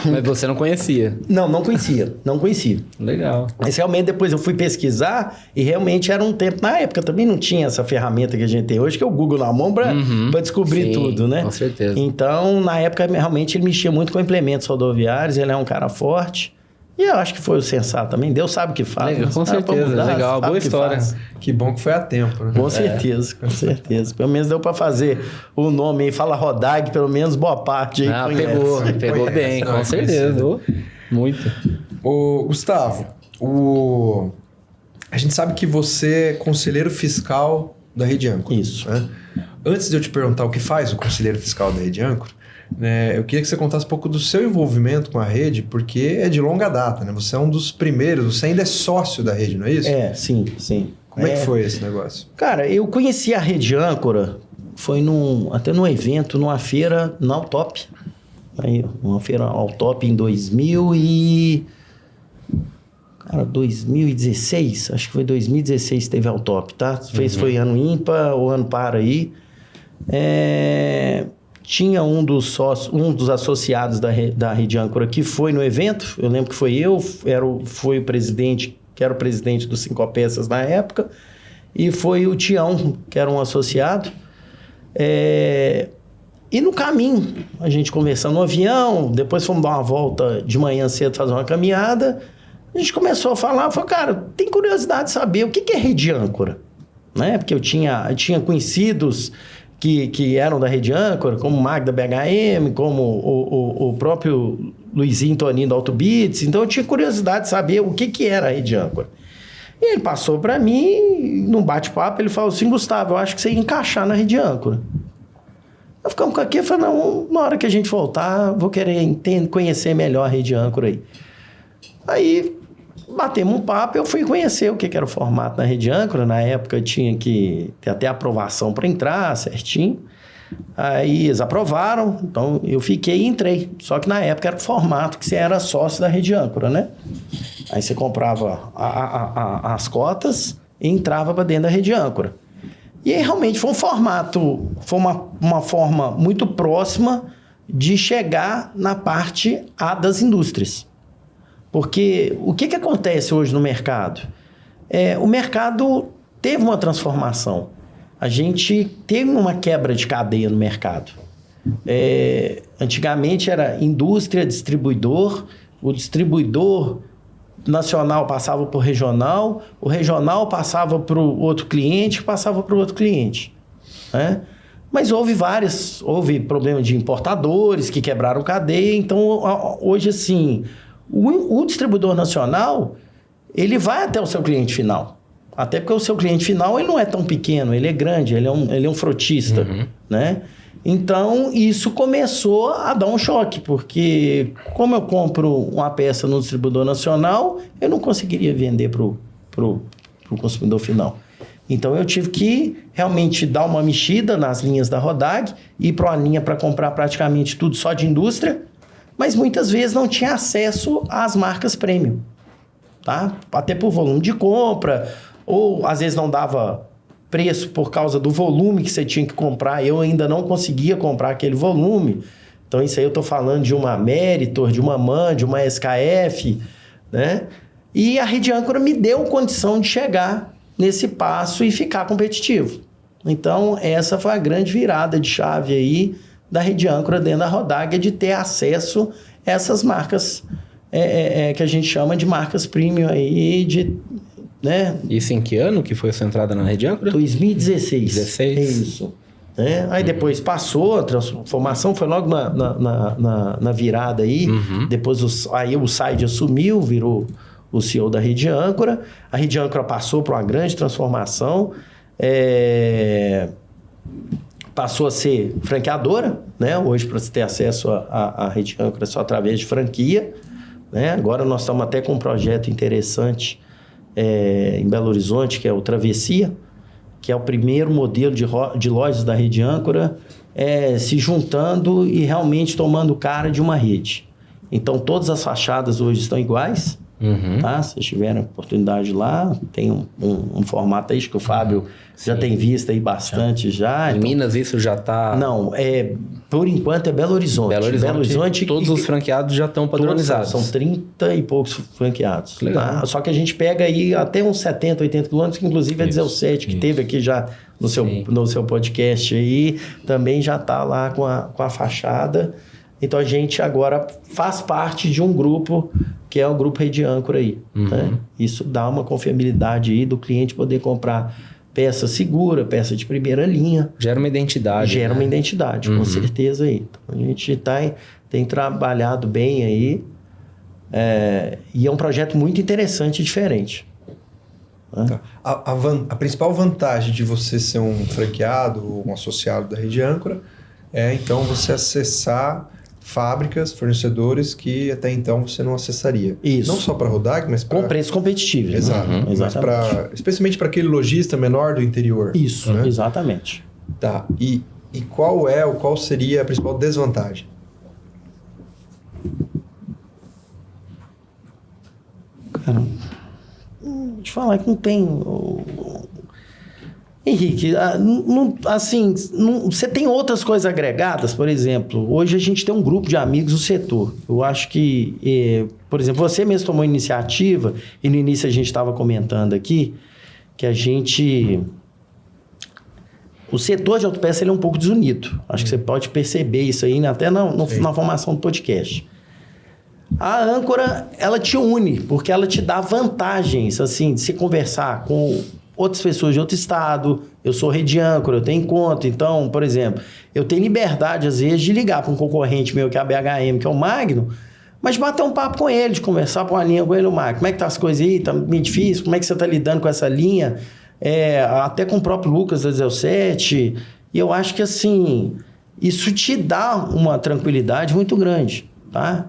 Mas você não conhecia? Não conhecia. Legal. Mas realmente depois eu fui pesquisar e realmente era um tempo... Na época também não tinha essa ferramenta que a gente tem hoje, que é o Google na mão pra descobrir tudo, né? Com certeza. Então, na época, realmente ele mexia muito com implementos rodoviários, ele é um cara forte. E eu acho que foi o sensato também. Deus sabe o que faz. Legal, com certeza. Legal, boa história. Que bom que foi a tempo, né? Com certeza, com certeza. Pelo menos deu pra fazer o nome aí. Fala Rodag, pelo menos boa parte aí conhece. Pegou bem, com certeza. Muito. Ô, Gustavo, a gente sabe que você é conselheiro fiscal da Rede Âncora. Isso. Né? Antes de eu te perguntar o que faz o conselheiro fiscal da Rede Âncora, né, eu queria que você contasse um pouco do seu envolvimento com a rede, porque é de longa data, né? Você é um dos primeiros, você ainda é sócio da rede, não é isso? Sim. Como é que foi esse negócio? Cara, eu conheci a Rede Âncora, foi até num evento, numa feira na Autop. Aí, uma feira Autop em 2016, acho que foi 2016 teve Autop, tá? Foi ano ímpar ou ano par aí. Tinha um dos associados da Rede Âncora que foi no evento. Eu lembro que foi o presidente, que era o presidente do Cinco Peças na época, e foi o Tião, que era um associado. E no caminho, a gente conversando no avião, depois fomos dar uma volta de manhã cedo, fazer uma caminhada, a gente começou a falar, falou, cara, tem curiosidade de saber o que é Rede Âncora, né? Porque eu tinha conhecidos que eram da Rede Âncora, como o Magda BHM, como o próprio Luizinho Toninho do Autobits. Então, eu tinha curiosidade de saber o que era a Rede Âncora. E ele passou para mim, num bate-papo, ele falou assim, Gustavo, eu acho que você ia encaixar na Rede Âncora. Eu ficamos com aqui, eu falei, não, na hora que a gente voltar, vou querer conhecer melhor a Rede Âncora aí. Aí, batemos um papo, eu fui conhecer o que era o formato da Rede Âncora. Na época tinha que ter até aprovação para entrar certinho. Aí eles aprovaram, então eu fiquei e entrei. Só que na época era o formato que você era sócio da Rede Âncora, né? Aí você comprava as cotas e entrava para dentro da Rede Âncora. E aí realmente foi um formato, foi uma forma muito próxima de chegar na parte A das indústrias. Porque o que acontece hoje no mercado? O mercado teve uma transformação. A gente teve uma quebra de cadeia no mercado. Antigamente era indústria, distribuidor. O distribuidor nacional passava para o regional passava para o outro cliente, que passava para o outro cliente. Né? Mas houve problema de importadores que quebraram cadeia. Então, hoje, assim... O distribuidor nacional, ele vai até o seu cliente final. Até porque o seu cliente final ele não é tão pequeno, ele é grande, ele é um frotista, né? Então, isso começou a dar um choque, porque como eu compro uma peça no distribuidor nacional, eu não conseguiria vender para o consumidor final. Então, eu tive que realmente dar uma mexida nas linhas da Rodag, ir para uma linha para comprar praticamente tudo só de indústria, mas muitas vezes não tinha acesso às marcas premium, tá? Até por volume de compra, ou às vezes não dava preço por causa do volume que você tinha que comprar, eu ainda não conseguia comprar aquele volume. Então isso aí eu estou falando de uma Meritor, de uma MAN, de uma SKF, né? E a Rede Âncora me deu condição de chegar nesse passo e ficar competitivo. Então, essa foi a grande virada de chave aí da Rede Âncora dentro da Rodag, de ter acesso a essas marcas que a gente chama de marcas premium aí, né? Isso em que ano que foi essa entrada na Rede Âncora? 2016. 16? É isso. Aí depois passou, a transformação foi logo na virada aí. Depois aí o Said assumiu, virou o CEO da Rede Âncora. A Rede Âncora passou por uma grande transformação. Passou a ser franqueadora, né? Hoje, para você ter acesso à Rede Âncora, é só através de franquia, né? Agora nós estamos até com um projeto interessante em Belo Horizonte, que é o Travessia, que é o primeiro modelo de lojas da Rede Âncora, se juntando e realmente tomando cara de uma rede. Então, todas as fachadas hoje estão iguais. Tá? Se vocês tiverem oportunidade lá, tem um formato aí, acho que o Fábio já tem visto aí bastante já. Em então, Minas isso já está... Não, por enquanto é Belo Horizonte. Belo Horizonte todos os franqueados já estão padronizados. São 30 e poucos franqueados. Tá? Só que a gente pega aí até uns 70, 80 quilômetros, que inclusive a Diesel 7, que teve aqui já no seu podcast aí, também já está lá com a fachada. Então, a gente agora faz parte de um grupo, que é o Grupo Rede Âncora aí. Né? Isso dá uma confiabilidade aí do cliente poder comprar peça segura, peça de primeira linha. Gera uma identidade. Gera uma identidade, com certeza aí. Então, a gente tem trabalhado bem aí. E é um projeto muito interessante e diferente. Tá. A principal vantagem de você ser um franqueado ou um associado da Rede Âncora é, então, você acessar fábricas, fornecedores que até então você não acessaria. Isso. Não só para Rodag, mas para... Com preço competitivo. Exato. Mas especialmente para aquele lojista menor do interior. Isso, né? Exatamente. Tá. E qual seria a principal desvantagem? Cara, vou te falar que não tem... Henrique, você tem outras coisas agregadas, por exemplo, hoje a gente tem um grupo de amigos do setor. Eu acho que, por exemplo, você mesmo tomou iniciativa, e no início a gente estava comentando aqui, que o setor de autopeça ele é um pouco desunido. Acho que você pode perceber isso aí até na formação do podcast. A Âncora, ela te une, porque ela te dá vantagens, assim, de se conversar com outras pessoas de outro estado. Eu sou Rede Âncora, eu tenho conta. Então, por exemplo, eu tenho liberdade, às vezes, de ligar para um concorrente meu, que é a BHM, que é o Magno, mas de bater um papo com ele, de conversar por uma linha com ele, o Magno. Como é que tá as coisas aí? Tá meio difícil? Como é que você tá lidando com essa linha? Até com o próprio Lucas da Diesel 7. E eu acho que, assim, isso te dá uma tranquilidade muito grande. Tá?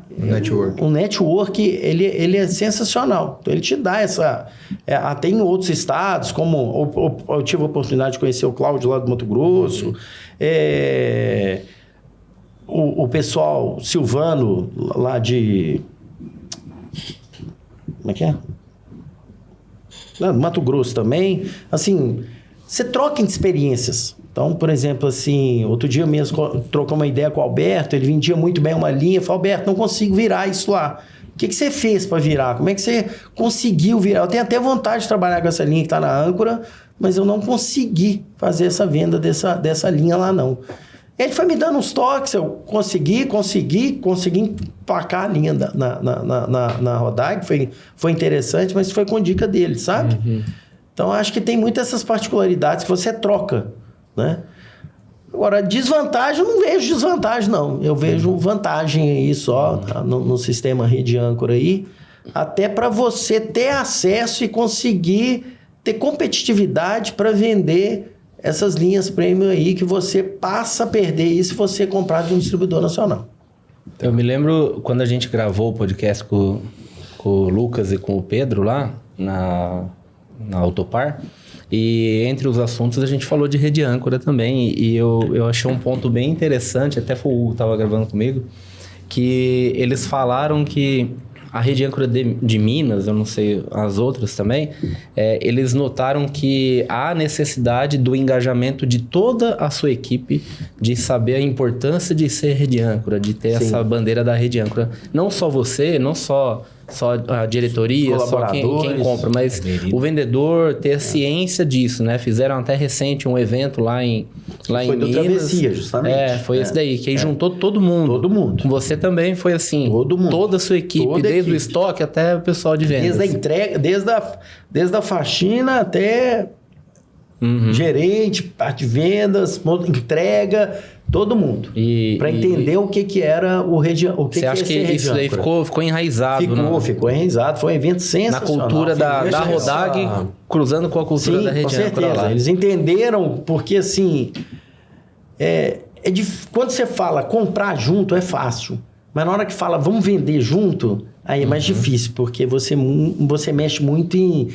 O network, ele é sensacional. Então, ele te dá essa... até em outros estados, como eu tive a oportunidade de conhecer o Cláudio lá do Mato Grosso, o pessoal Silvano lá de... Como é que é? Lá do Mato Grosso também. Assim, você troca de experiências. Então, por exemplo, assim, outro dia mesmo trocou uma ideia com o Alberto, ele vendia muito bem uma linha, eu falei, Alberto, não consigo virar isso lá. O que você fez para virar? Como é que você conseguiu virar? Eu tenho até vontade de trabalhar com essa linha que está na Âncora, mas eu não consegui fazer essa venda dessa linha lá, não. Ele foi me dando uns toques, eu consegui empacar a linha na Rodag, foi interessante, mas foi com dica dele, sabe? Então, acho que tem muitas essas particularidades que você troca, né? Agora, desvantagem, eu não vejo desvantagem, não. Eu vejo vantagem aí só no sistema Rede Âncora aí, até para você ter acesso e conseguir ter competitividade para vender essas linhas premium aí, que você passa a perder isso se você comprar de um distribuidor nacional. Eu me lembro quando a gente gravou o podcast com o Lucas e com o Pedro lá na Autopar, e entre os assuntos a gente falou de Rede Âncora também, e eu achei um ponto bem interessante, até foi o Hugo que estava gravando comigo, que eles falaram que a Rede Âncora de Minas, eu não sei as outras também, eles notaram que há necessidade do engajamento de toda a sua equipe, de saber a importância de ser Rede Âncora, de ter essa bandeira da Rede Âncora. Não só você, não só só a diretoria, só quem compra, mas o vendedor ter a ciência disso, né? Fizeram até recente um evento lá em Minas. Travessia, justamente. Foi esse daí, que aí juntou todo mundo. Todo mundo. Você também foi assim. Todo mundo. Toda a sua equipe, desde o estoque até o pessoal de vendas. Desde a entrega, desde a faxina até gerente, parte de vendas, entrega, todo mundo. Para entender o que era o região. Você acha que isso daí ficou enraizado? Ficou enraizado. Foi um evento sensacional. Na cultura da Rodag, cruzando com a cultura da região. Com certeza. Eles entenderam, porque assim, quando você fala comprar junto é fácil. Mas na hora que fala vamos vender junto, aí é mais difícil, porque você mexe muito em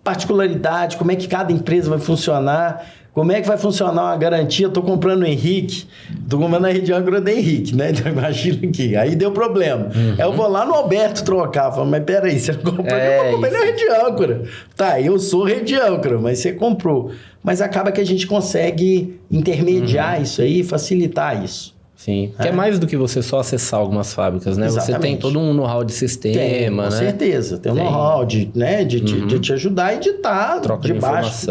particularidade, como é que cada empresa vai funcionar, como é que vai funcionar uma garantia. Eu tô comprando o Henrique, tô comprando a rede âncora da Henrique, né? Então imagina aqui, aí deu problema. Aí eu vou lá no Alberto trocar, falo, mas peraí, você comprou, eu comprei na rede âncora. Tá, eu sou rede âncora, mas você comprou. Mas acaba que a gente consegue intermediar isso aí, facilitar isso. Sim, que é mais do que você só acessar algumas fábricas, né? Exatamente. Você tem todo um know-how de sistema, com certeza. Tem um know-how de te ajudar e de estar debaixo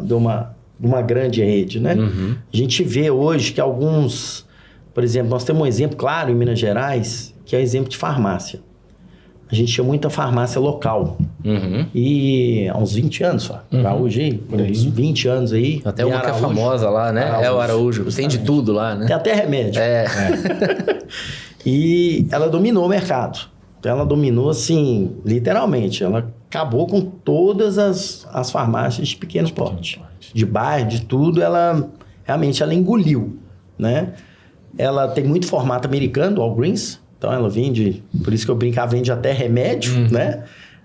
de uma grande rede, né? A gente vê hoje que alguns... Por exemplo, nós temos um exemplo claro em Minas Gerais, que é o exemplo de farmácia. A gente tinha muita farmácia local. E há uns 20 anos, Araújo aí, uns 20 anos aí. Até uma que é famosa lá, né? Araújo, é o Araújo. Tem de tudo lá, né? Tem até remédio. E ela dominou o mercado. Ela dominou, assim, literalmente. Ela acabou com todas as farmácias de pequeno porte. De bairro, de tudo. Ela engoliu, né? Ela tem muito formato americano, do Walgreens. Então, ela vende... Por isso que eu brincava, vende até remédio, né?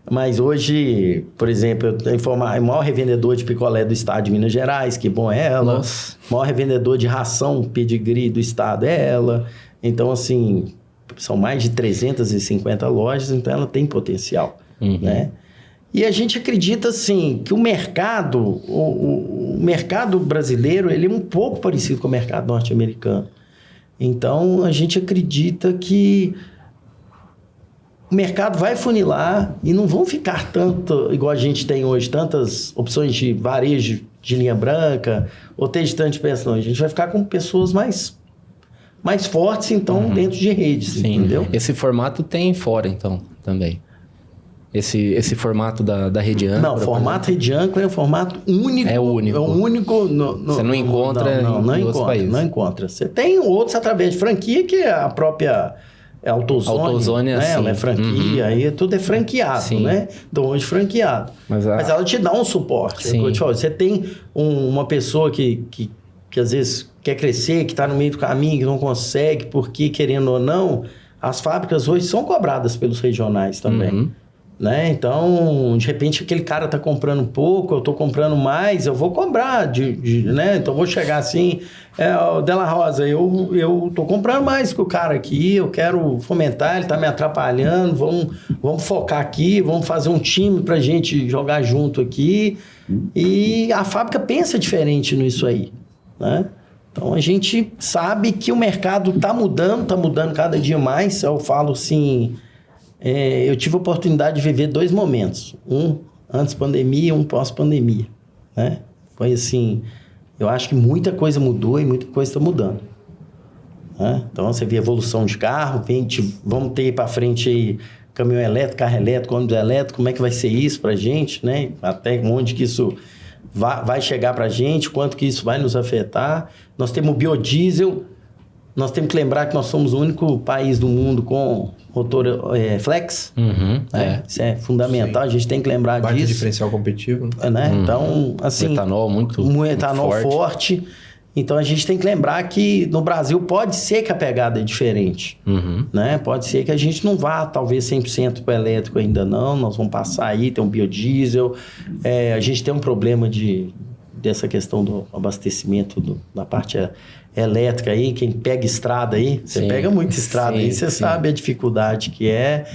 Mas hoje, por exemplo, eu tenho o maior revendedor de picolé do estado de Minas Gerais, que bom é ela. Nossa. O maior revendedor de ração pedigree do estado é ela. Então, assim, são mais de 350 lojas, então ela tem potencial, né? E a gente acredita, assim, que o mercado, o mercado brasileiro, ele é um pouco parecido com o mercado norte-americano. Então, a gente acredita que o mercado vai funilar e não vão ficar tanto, igual a gente tem hoje, tantas opções de varejo de linha branca, ou ter de tantas pessoas. A gente vai ficar com pessoas mais fortes, então, dentro de redes, entendeu? Esse formato tem fora, então, também. Esse formato da rede âncora? Não, o formato rede âncora é um formato único. É único. É o único. Você não encontra em outros países. Não encontra. Você tem outros através de franquia, que é a própria AutoZone, né? Ela é franquia, aí tudo é franqueado, né? Então, hoje franqueado. Mas ela te dá um suporte. É o que eu te falo. Você tem uma pessoa que às vezes quer crescer, que está no meio do caminho, que não consegue, porque querendo ou não, as fábricas hoje são cobradas pelos regionais também. Né? Então, de repente, aquele cara está comprando pouco, eu estou comprando mais, eu vou cobrar, né? Então, eu vou chegar assim, o Della Rosa, eu estou comprando mais que o cara aqui, eu quero fomentar, ele está me atrapalhando, vamos focar aqui, vamos fazer um time para a gente jogar junto aqui. E a fábrica pensa diferente nisso aí, né? Então, a gente sabe que o mercado está mudando cada dia mais. Eu falo assim... eu tive a oportunidade de viver 2 momentos. Um antes pandemia e um pós-pandemia, né? Foi assim... Eu acho que muita coisa mudou e muita coisa está mudando, né? Então, você vê evolução de carro, vamos ter para frente aí caminhão elétrico, carro elétrico, ônibus elétrico, como é que vai ser isso para a gente, né? Até onde que isso vai chegar para a gente, quanto que isso vai nos afetar. Nós temos o biodiesel, nós temos que lembrar que nós somos o único país do mundo com motor flex. Né? Isso é fundamental, a gente tem que lembrar disso. Diferencial competitivo. Né? Então, assim... Etanol etanol forte. Então, a gente tem que lembrar que no Brasil pode ser que a pegada é diferente. Né? Pode ser que a gente não vá, talvez, 100% para o elétrico ainda não. Nós vamos passar aí, tem um biodiesel. A gente tem um problema dessa questão do abastecimento da parte elétrica aí. Quem pega estrada aí, você pega muita estrada aí, você sabe a dificuldade que é.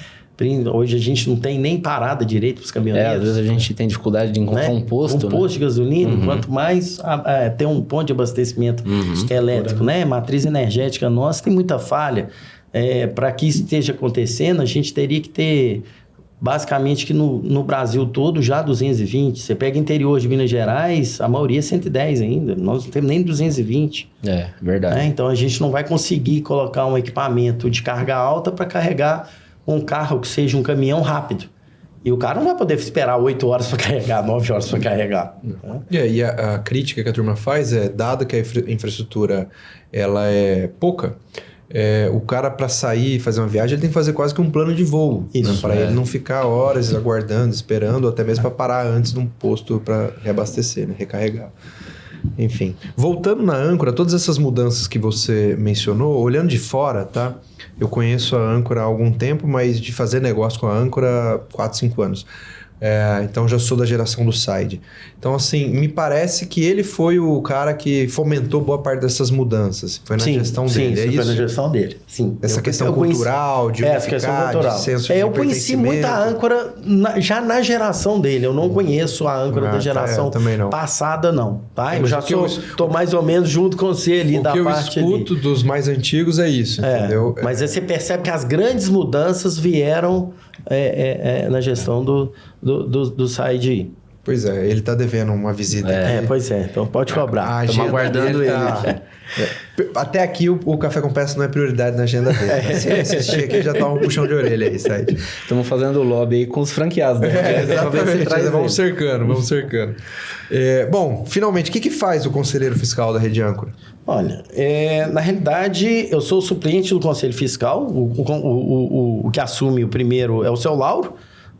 Hoje a gente não tem nem parada direito para os caminhoneiros. Às vezes a gente tem dificuldade de encontrar um posto. Um posto de gasolina, quanto mais tem um ponto de abastecimento elétrico, né? Matriz energética nossa tem muita falha. para que isso esteja acontecendo, a gente teria que ter, basicamente, que no Brasil todo, já 220. Você pega interior de Minas Gerais, a maioria é 110 ainda. Nós não temos nem 220. É, verdade. Então, a gente não vai conseguir colocar um equipamento de carga alta para carregar um carro que seja um caminhão rápido. E o cara não vai poder esperar 8 horas para carregar, 9 horas para carregar. E a crítica que a turma faz é, dado que a infraestrutura ela é pouca, o cara para sair e fazer uma viagem, ele tem que fazer quase que um plano de voo. Isso, para ele não ficar horas aguardando, esperando, ou até mesmo para parar antes num posto para reabastecer, né? Recarregar. Enfim, voltando na âncora, todas essas mudanças que você mencionou, olhando de fora, tá? Eu conheço a âncora há algum tempo, mas de fazer negócio com a âncora há 4, 5 anos. Então, já sou da geração do Side. Então, assim, me parece que ele foi o cara que fomentou boa parte dessas mudanças. Foi na gestão dele, Sim, foi na gestão dele. Sim. Essa questão cultural, de unificar, de senso de eu conheci muita âncora já na geração dele. Eu não conheço a âncora da geração passada, não. Tá? Eu já estou mais ou menos junto com você ali da parte ali. O que eu escuto dos mais antigos é isso, entendeu? Mas aí você percebe que as grandes mudanças vieram na gestão do Side. Pois é, ele tá devendo uma visita aqui. Pois é, então pode cobrar. Estamos aguardando ele. Até aqui o Café com Peça não é prioridade na agenda dele. Se ele assistir aqui, já toma um puxão de orelha aí, Side. Estamos fazendo lobby aí com os franqueados, né? Exatamente, vamos cercando. Bom, finalmente, o que faz o conselheiro fiscal da Rede Âncora? Olha, na realidade, eu sou o suplente do Conselho Fiscal. O que assume o primeiro é o seu Lauro.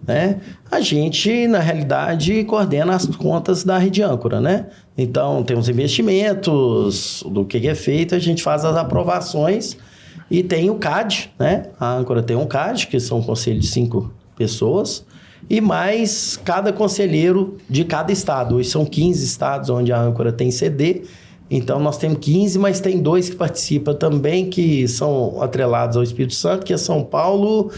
Né? A gente, na realidade, coordena as contas da Rede Âncora, né? Então, tem os investimentos, do que é feito, a gente faz as aprovações e tem o CAD, né? A Âncora tem um CAD, que são um conselho de 5 pessoas, e mais cada conselheiro de cada estado. Hoje são 15 estados onde a Âncora tem CD, então nós temos 15, mas tem 2 que participam também, que são atrelados ao Espírito Santo, que é São Paulo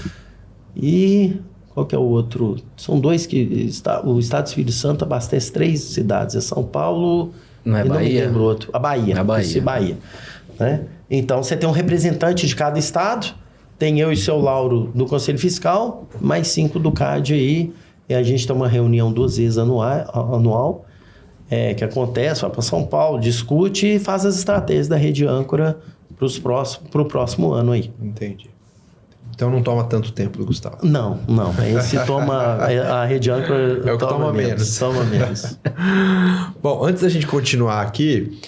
e... Qual que é o outro? São 2 que... O Estado do Espírito Santo abastece 3 cidades. É São Paulo... Não é Bahia? Não me lembro o outro. A Bahia. Bahia. Né? Então, você tem um representante de cada estado. Tem eu e o seu Lauro do Conselho Fiscal. Mais 5 do CAD aí. E a gente tem uma reunião 2 vezes anual. Que acontece. Vai para São Paulo, discute e faz as estratégias da Rede Âncora para o próximo ano aí. Entendi. Então não toma tanto tempo do Gustavo. Não. Esse a Rede Âncora é o que toma menos. Toma menos. Bom, antes da gente continuar aqui,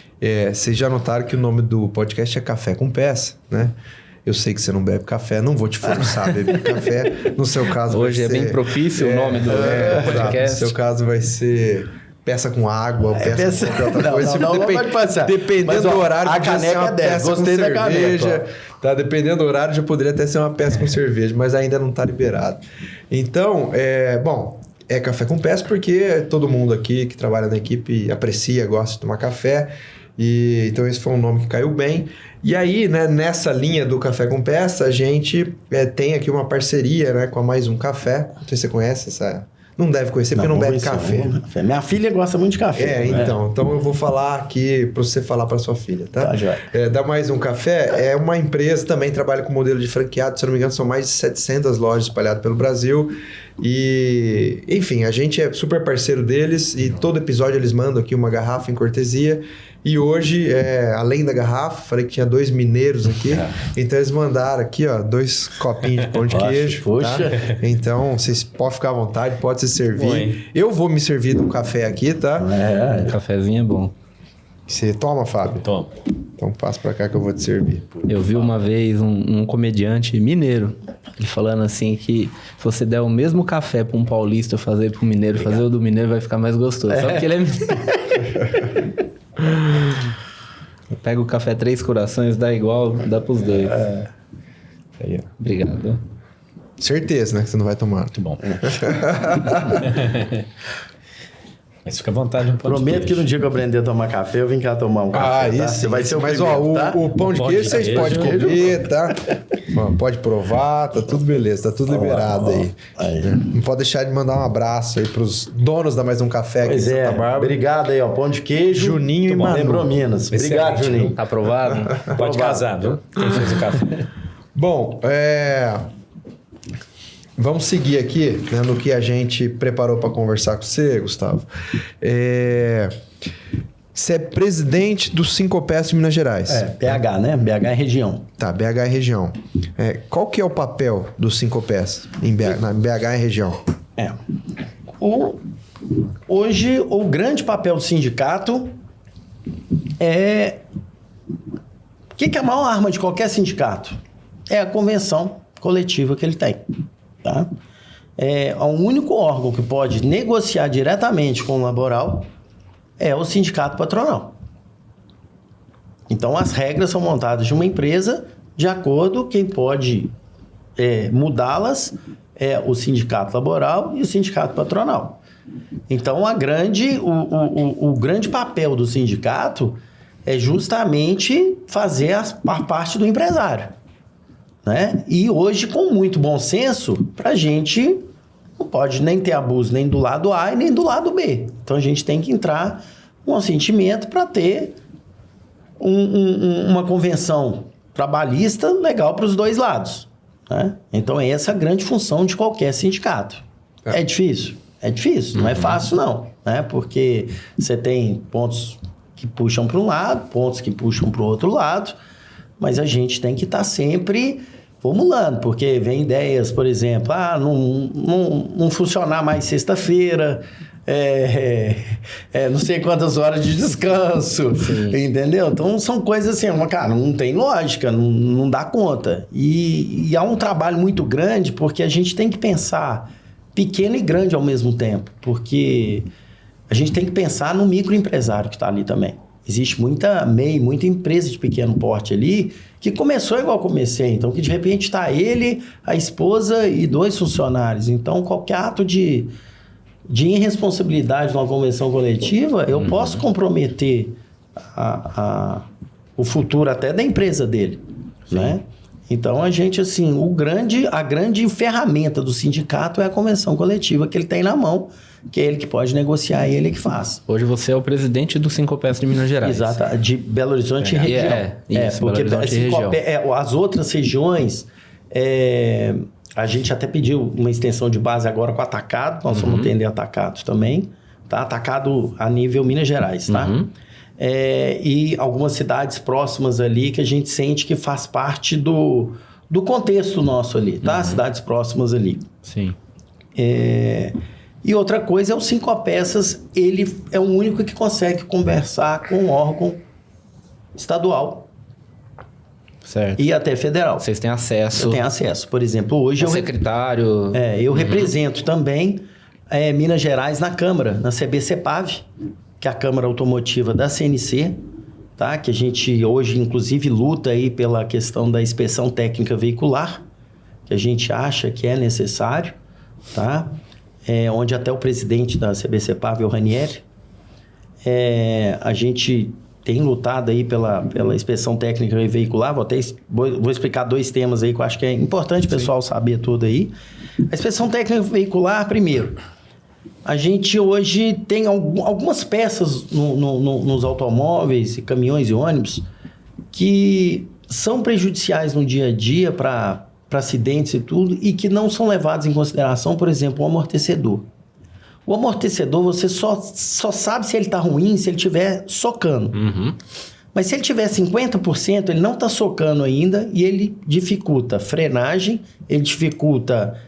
vocês já notaram que o nome do podcast é Café com Peça, né? Eu sei que você não bebe café, não vou te forçar a beber café. No seu caso hoje vai ser... é bem propício o nome do podcast. No seu caso vai ser... Peça com água, peça com qualquer outra coisa. Não pode passar. Dependendo do horário, a caneca é 10. Gostei da cerveja. Tá, dependendo do horário, já poderia até ser uma peça com cerveja, mas ainda não está liberado. Então, bom, é Café com Peça porque todo mundo aqui que trabalha na equipe aprecia, gosta de tomar café. Então, esse foi um nome que caiu bem. E aí, né, nessa linha do Café com Peça, a gente tem aqui uma parceria, né, com a Mais Um Café. Não sei se você conhece essa... Não deve conhecer, porque não bebe café. Minha filha gosta muito de café. Então eu vou falar aqui para você falar para sua filha, tá? Dá Mais Um Café é uma empresa, também trabalha com modelo de franqueado, se eu não me engano são mais de 700 lojas espalhadas pelo Brasil. E, enfim, a gente é super parceiro deles e todo episódio eles mandam aqui uma garrafa em cortesia. E hoje, além da garrafa, falei que tinha 2 mineiros aqui. Então, eles mandaram aqui, ó, 2 copinhos de pão de queijo. Poxa. Tá? Então, vocês podem ficar à vontade, pode se servir. Eu vou me servir de um café aqui, tá? Um cafezinho é bom. Você toma, Fábio? Toma. Então, passa pra cá que eu vou te servir. Eu vi uma vez um comediante mineiro, ele falando assim que se você der o mesmo café pra um paulista fazer pro mineiro, fazer o do mineiro vai ficar mais gostoso. Só porque ele é mineiro. Pega o café 3 Corações, dá igual, dá pros 2. Aí, ó. Obrigado. Certeza, né? Que você não vai tomar. Muito bom. Mas fica à vontade. Prometo que no dia que eu aprender a tomar café, eu vim cá tomar um café. Isso. Tá? Você vai ser o Mas primeiro, tá? o pão de queijo vocês podem comer, tá? Pode provar, tá tudo beleza, tá tudo liberado aí. Não pode deixar de mandar um abraço aí pros donos da Mais Um Café aqui em Santa Bárbara. Obrigado aí, ó. Pão de queijo. Juninho e Manu. Lembrou Minas. Obrigado, Juninho. Tá aprovado? Pode casar, viu? Quem fez o café. Bom, vamos seguir aqui, né, no que a gente preparou para conversar com você, Gustavo. Você é presidente do Sincopest de Minas Gerais. BH, né? BH é região. Tá, BH é região. Qual que é o papel do Sincopest na BH é região? Hoje, o grande papel do sindicato é... O que é a maior arma de qualquer sindicato? É a convenção coletiva que ele tem. Tá? É o único órgão que pode negociar diretamente com o laboral é o sindicato patronal. Então, as regras são montadas de uma empresa, de acordo, quem pode mudá-las é o sindicato laboral e o sindicato patronal. Então, o grande papel do sindicato é justamente fazer a parte do empresário. Né? E hoje, com muito bom senso, para a gente não pode nem ter abuso nem do lado A e nem do lado B. Então, a gente tem que entrar com assentimento para ter uma convenção trabalhista legal para os dois lados. Né? Então, essa é a grande função de qualquer sindicato. É difícil? É difícil, não é fácil não. Né? Porque você tem pontos que puxam para um lado, pontos que puxam para o outro lado, mas a gente tem que estar sempre formulando, porque vem ideias, por exemplo, não funcionar mais sexta-feira, não sei quantas horas de descanso, entendeu? Então, são coisas assim, cara, não tem lógica, não dá conta. E há um trabalho muito grande, porque a gente tem que pensar pequeno e grande ao mesmo tempo, porque a gente tem que pensar no microempresário que está ali também. Existe muita MEI, muita empresa de pequeno porte ali, que começou igual eu comecei. Então, que de repente está ele, a esposa e 2 funcionários. Então, qualquer ato de irresponsabilidade numa convenção coletiva, eu posso comprometer o futuro até da empresa dele. Né? Então, a gente, assim, a grande ferramenta do sindicato é a convenção coletiva que ele tem na mão, que é ele que pode negociar e ele que faz. Hoje você é o presidente do Sincopest de Minas Gerais. Exato, de Belo Horizonte e região. Isso, porque Belo Horizonte e região. As outras regiões, a gente até pediu uma extensão de base agora com atacado, nós vamos atender atacados também, tá? Atacado a nível Minas Gerais, tá? E algumas cidades próximas ali que a gente sente que faz parte do contexto nosso ali, tá? Cidades próximas ali. Sim. E outra coisa é o Sincopest, ele é o único que consegue conversar com o órgão estadual. Certo. E até federal. Vocês têm acesso. Eu tenho acesso. Por exemplo, hoje o secretário. Eu represento também Minas Gerais na Câmara, na CBCPAV, que é a Câmara Automotiva da CNC, tá? Que a gente hoje, inclusive, luta aí pela questão da inspeção técnica veicular, que a gente acha que é necessário, tá? Onde até o presidente da CBCPAV, o Ranieri, a gente tem lutado aí pela inspeção técnica veicular. Vou explicar 2 temas aí que eu acho que é importante o pessoal saber tudo aí. A inspeção técnica veicular, primeiro, a gente hoje tem algumas peças nos automóveis, caminhões e ônibus que são prejudiciais no dia a dia para acidentes e tudo, e que não são levados em consideração, por exemplo, o amortecedor. O amortecedor, você só sabe se ele está ruim se ele estiver socando. Mas se ele tiver 50%, ele não está socando ainda e ele dificulta frenagem, ele dificulta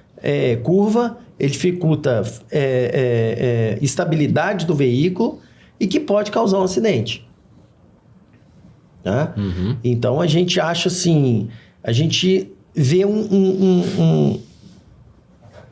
curva, ele dificulta estabilidade do veículo e que pode causar um acidente. Tá? Então, a gente acha assim... A gente vê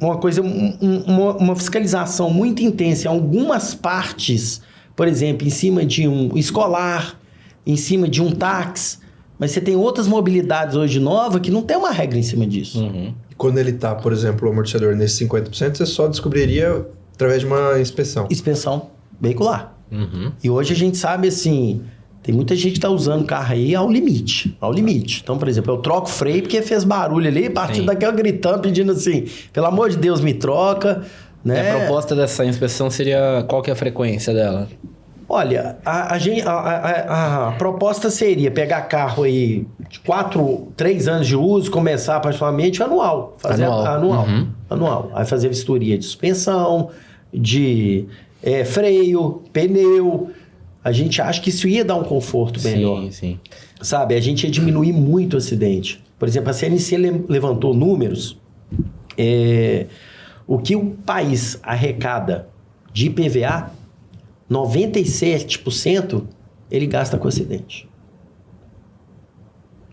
uma coisa, uma fiscalização muito intensa em algumas partes, por exemplo, em cima de um escolar, em cima de um táxi, mas você tem outras mobilidades hoje novas que não tem uma regra em cima disso. Quando ele está, por exemplo, o amortecedor nesse 50%, você só descobriria através de uma inspeção. Inspeção veicular. E hoje a gente sabe assim... Tem muita gente que está usando o carro aí ao limite. Então, por exemplo, eu troco o freio porque fez barulho ali, a partir daqui eu gritando, pedindo assim, pelo amor de Deus, me troca. Né? E a proposta dessa inspeção seria, qual que é a frequência dela? Olha, a proposta seria pegar carro aí de 3 anos de uso, começar particularmente anual. Fazer anual. Aí fazer vistoria de suspensão, de freio, pneu. A gente acha que isso ia dar um conforto melhor. Sim. Sabe, a gente ia diminuir muito o acidente. Por exemplo, a CNC levantou números. O que o país arrecada de IPVA, 97% ele gasta com acidente.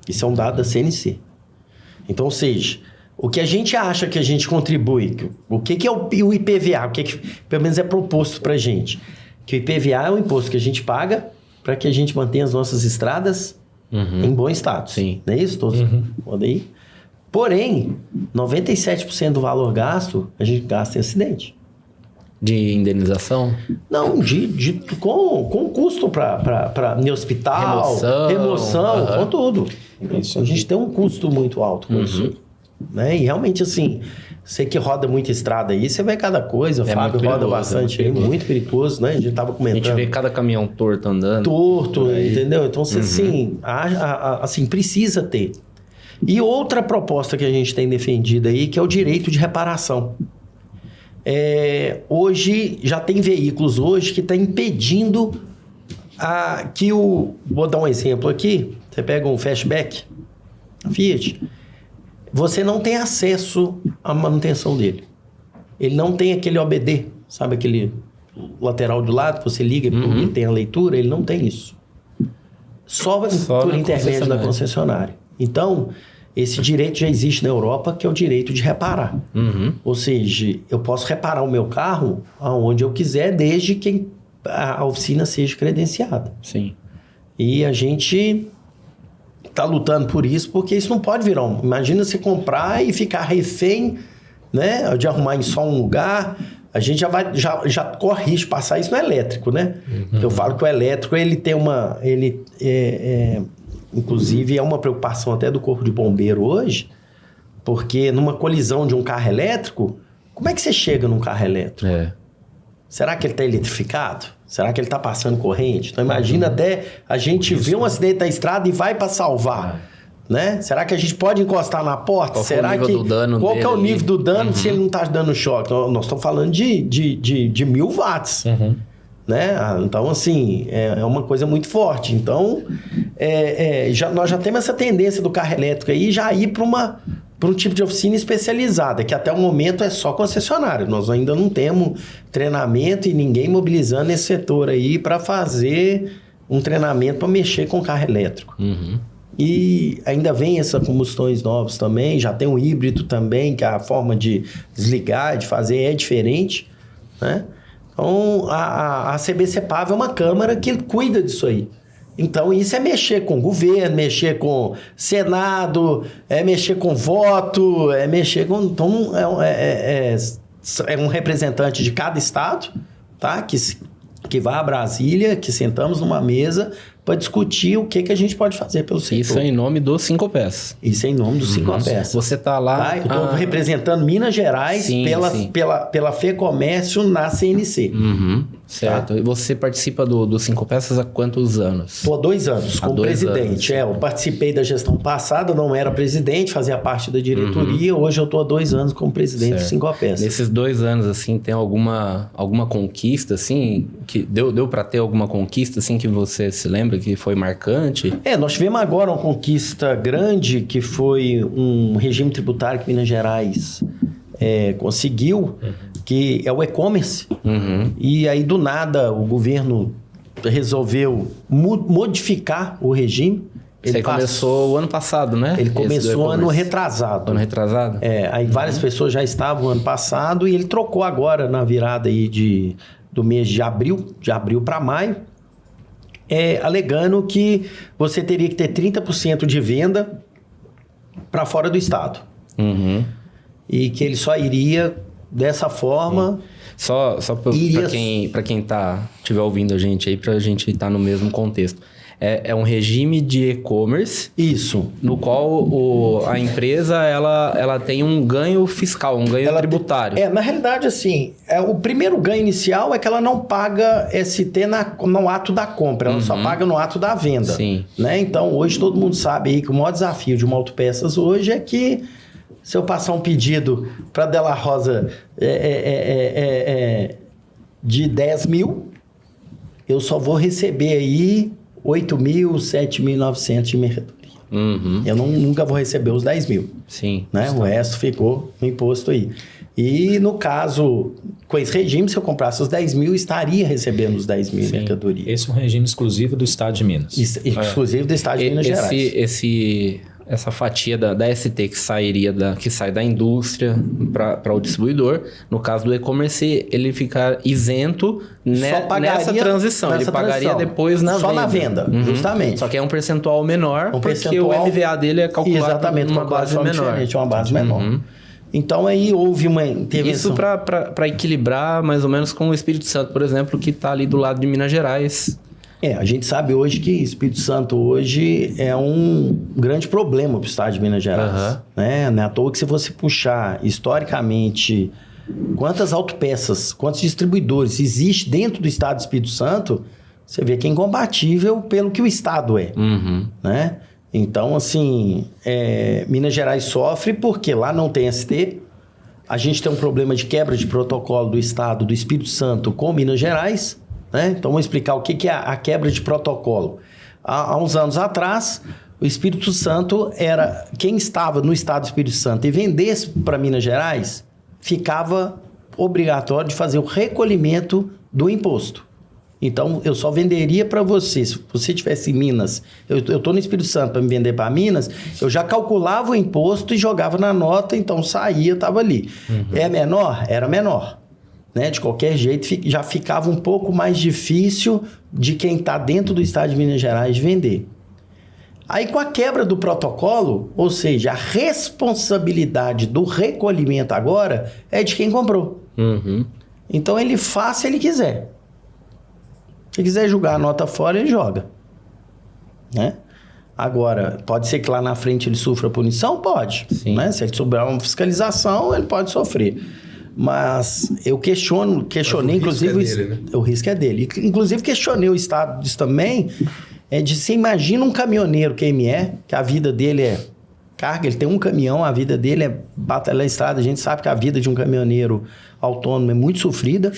Isso é um dado da CNC. Então, ou seja, o que a gente acha que a gente contribui, o que é o IPVA, o que pelo menos é proposto para a gente? Que o IPVA é um imposto que a gente paga para que a gente mantenha as nossas estradas em bom estado. Sim. Não é isso? Todos podem ir? Porém, 97% do valor gasto, a gente gasta em acidente. De indenização? Não, com custo para no hospital, remoção, com tudo. Isso, a gente tem um custo muito alto com isso. Né? E realmente, assim, você que roda muita estrada aí, você vê cada coisa. O Fábio roda bastante aí, muito perigoso, né? A gente tava comentando. A gente vê cada caminhão torto andando. Torto, entendeu? Então, você, assim, precisa ter. E outra proposta que a gente tem defendido aí, que é o direito de reparação. Hoje, já tem veículos hoje que estão impedindo Vou dar um exemplo aqui. Você pega um Fastback, Fiat, você não tem acesso à manutenção dele. Ele não tem aquele OBD, sabe aquele lateral do lado que você liga e tem a leitura? Ele não tem isso. Só por intermédio da concessionária. Então, esse direito já existe na Europa, que é o direito de reparar. Ou seja, eu posso reparar o meu carro aonde eu quiser, desde que a oficina seja credenciada. Sim. E a gente está lutando por isso, porque isso não pode virar Imagina você comprar e ficar refém, né, de arrumar em só um lugar. A gente já corre risco de passar isso no elétrico, né? Eu falo que o elétrico, ele tem uma... Inclusive, é uma preocupação até do Corpo de Bombeiro hoje, porque numa colisão de um carro elétrico, como é que você chega num carro elétrico? Será que ele está eletrificado? Será que ele está passando corrente? Então, imagina até a gente ver um acidente na estrada e vai para salvar. Né? Será que a gente pode encostar na porta? Qual que é o nível do dano se ele não está dando choque? Nós estamos falando de 1000 watts. Né? Então, assim, é uma coisa muito forte. Então, nós já temos essa tendência do carro elétrico aí já ir para um tipo de oficina especializada, que até o momento é só concessionário. Nós ainda não temos treinamento e ninguém mobilizando esse setor aí para fazer um treinamento para mexer com carro elétrico. E ainda vem essas combustões novas também, já tem um híbrido também, que a forma de desligar, de fazer é diferente, né? Então, a CBCPAV é uma câmara que cuida disso aí. Então, isso é mexer com o governo, mexer com o Senado, mexer com voto, mexer com... Então, é um representante de cada estado, tá? Que vai a Brasília, que sentamos numa mesa para discutir o que a gente pode fazer pelo setor. Isso é em nome do Sincopes. Isso é em nome do Sincopes. Você está lá... Tá? Eu estou representando Minas Gerais pela FEComércio na CNC. Certo. Tá? E você participa do Sincopes há quantos anos? Estou há 2 anos como presidente. Eu participei da gestão passada, não era presidente, fazia parte da diretoria. Hoje eu estou há 2 anos como presidente do Sincopes. Nesses 2 anos, assim, tem alguma conquista, assim, que deu para ter alguma conquista, assim, que você se lembra que foi marcante? Nós tivemos agora uma conquista grande, que foi um regime tributário que Minas Gerais conseguiu, que é o e-commerce. E aí, do nada, o governo resolveu modificar o regime. Ele começou o ano passado, né? Ele começou ano retrasado. Ano retrasado? Aí várias pessoas já estavam ano passado e ele trocou agora na virada aí do mês de abril para maio, alegando que você teria que ter 30% de venda para fora do estado. E que ele só iria dessa forma... Só para quem estiver ouvindo a gente aí, para a gente estar no mesmo contexto. É um regime de e-commerce. Isso. No qual a empresa ela tem um ganho fiscal, um ganho tributário. Na realidade, assim, o primeiro ganho inicial é que ela não paga ST no ato da compra, ela só paga no ato da venda. Sim. Né? Então, hoje todo mundo sabe aí que o maior desafio de uma autopeças hoje é que se eu passar um pedido para Della Rosa de 10 mil, eu só vou receber aí 8.000, 7.900 de mercadoria. Eu nunca vou receber os 10 mil. Sim. Né? O resto ficou no imposto aí. E no caso, com esse regime, se eu comprasse os 10 mil, estaria recebendo os 10 mil em mercadoria. Esse é um regime exclusivo do Estado de Minas. Exclusivo do Estado de Minas Gerais. Essa fatia da ST que sai da indústria para o distribuidor, no caso do e-commerce, ele fica isento nessa transição. Ele pagaria depois na venda. Só na venda, justamente. Só que é um percentual menor, porque o MVA dele é calculado numa base menor. É uma base menor. Então, aí houve uma intervenção. Isso para equilibrar mais ou menos com o Espírito Santo, por exemplo, que está ali do lado de Minas Gerais. A gente sabe hoje que Espírito Santo hoje é um grande problema para o estado de Minas Gerais. Né? Não é à toa que se você puxar historicamente quantas autopeças, quantos distribuidores existe dentro do estado do Espírito Santo, você vê que é incompatível pelo que o estado é. Né? Então, assim, Minas Gerais sofre porque lá não tem ST. A gente tem um problema de quebra de protocolo do estado do Espírito Santo com Minas Gerais. Né? Então, vamos explicar o que é a quebra de protocolo. Há uns anos atrás, o Espírito Santo era... Quem estava no estado do Espírito Santo e vendesse para Minas Gerais, ficava obrigatório de fazer o recolhimento do imposto. Então, eu só venderia para você. Se você estivesse em Minas, eu estou no Espírito Santo para me vender para Minas, eu já calculava o imposto e jogava na nota, então saía, estava ali. É menor? Era menor. Né? De qualquer jeito, já ficava um pouco mais difícil de quem está dentro do estado de Minas Gerais vender. Aí, com a quebra do protocolo, ou seja, a responsabilidade do recolhimento agora é de quem comprou. Então, ele faz se ele quiser. Se quiser jogar a nota fora, ele joga. Né? Agora, pode ser que lá na frente ele sofra punição? Pode. Né? Se ele sobrar uma fiscalização, ele pode sofrer. Mas eu questionei, inclusive... O risco é dele. Inclusive, questionei o Estado disso também, você imagina um caminhoneiro que a vida dele é carga, ele tem um caminhão, a vida dele é batalhar na estrada. A gente sabe que a vida de um caminhoneiro autônomo é muito sofrida.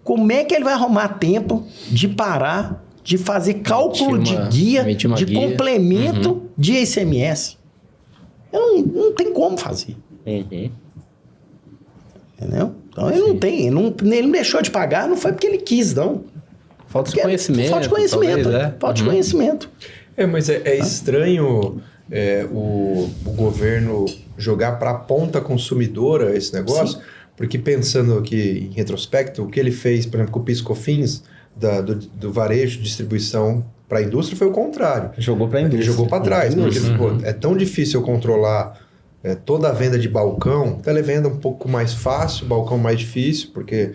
Como é que ele vai arrumar tempo de parar, de fazer cálculo de guia, de complemento de ICMS? Não tem como fazer. Entendeu? Então, ele não tem. Ele não deixou de pagar, não foi porque ele quis, não. Falta de conhecimento. Falta de conhecimento. Talvez, falta de conhecimento. Mas é estranho o governo jogar para a ponta consumidora esse negócio, porque pensando aqui em retrospecto, o que ele fez, por exemplo, com o PIS/COFINS do varejo de distribuição para a indústria foi o contrário. Jogou para a indústria. Ele jogou para trás, porque é tão difícil eu controlar toda a venda de balcão, televenda um pouco mais fácil, balcão mais difícil, porque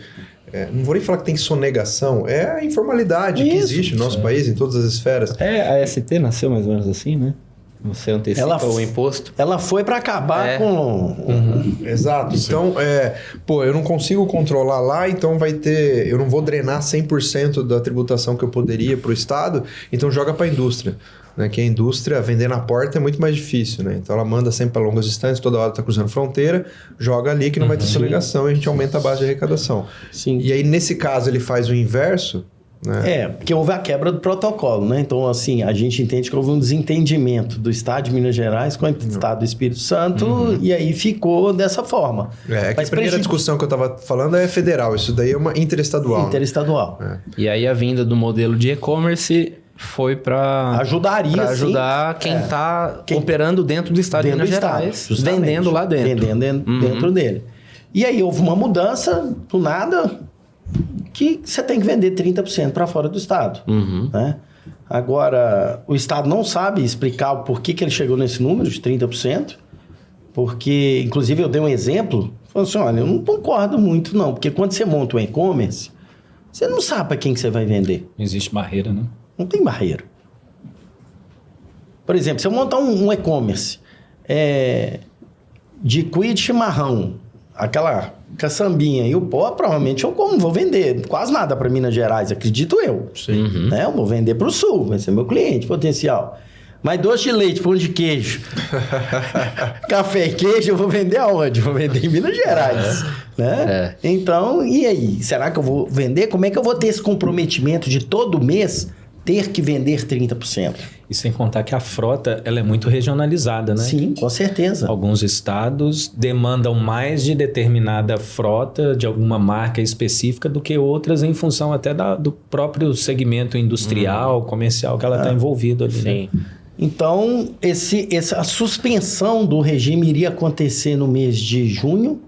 não vou nem falar que tem sonegação, é a informalidade que existe no nosso país, em todas as esferas. A ST nasceu mais ou menos assim, né? Você antecipa o imposto. Ela foi para acabar com... Exato. Então, eu não consigo controlar lá, então eu não vou drenar 100% da tributação que eu poderia para o Estado, então joga para a indústria. Né, que a indústria vender na porta é muito mais difícil, né? Então ela manda sempre para longas distâncias, toda hora está cruzando fronteira, joga ali que não vai ter sonegação e a gente aumenta a base de arrecadação. E aí, nesse caso, ele faz o inverso, né? Porque houve a quebra do protocolo, né? Então, assim, a gente entende que houve um desentendimento do Estado de Minas Gerais com o Estado do Espírito Santo e aí ficou dessa forma. Mas a primeira discussão que eu estava falando é federal, isso daí é uma interestadual. Interestadual. Né? E aí a vinda do modelo de e-commerce foi para ajudar quem está operando dentro do estado de Minas Gerais, vendendo lá dentro. Vendendo dentro dele. E aí houve uma mudança, do nada, que você tem que vender 30% para fora do estado. Né? Agora, o estado não sabe explicar o porquê que ele chegou nesse número de 30%, porque, inclusive, eu dei um exemplo, falando assim, olha, eu não concordo muito não, porque quando você monta um e-commerce, você não sabe para quem que você vai vender. Não existe barreira, né? Não tem barreira. Por exemplo, se eu montar um e-commerce de cuia de chimarrão, aquela caçambinha e o pó, provavelmente eu vou vender quase nada para Minas Gerais, acredito eu. Sim. Né? Eu vou vender para o Sul, vai ser meu cliente potencial. Mas doce de leite, pão de queijo, café e queijo, eu vou vender aonde? Vou vender em Minas Gerais. Né? Então, e aí? Será que eu vou vender? Como é que eu vou ter esse comprometimento de todo mês ter que vender 30%? E sem contar que a frota ela é muito regionalizada, né? Sim, com certeza. Alguns estados demandam mais de determinada frota de alguma marca específica do que outras em função até do próprio segmento industrial, comercial que ela está envolvida ali. Sim. Né? Então, a suspensão do regime iria acontecer no mês de junho.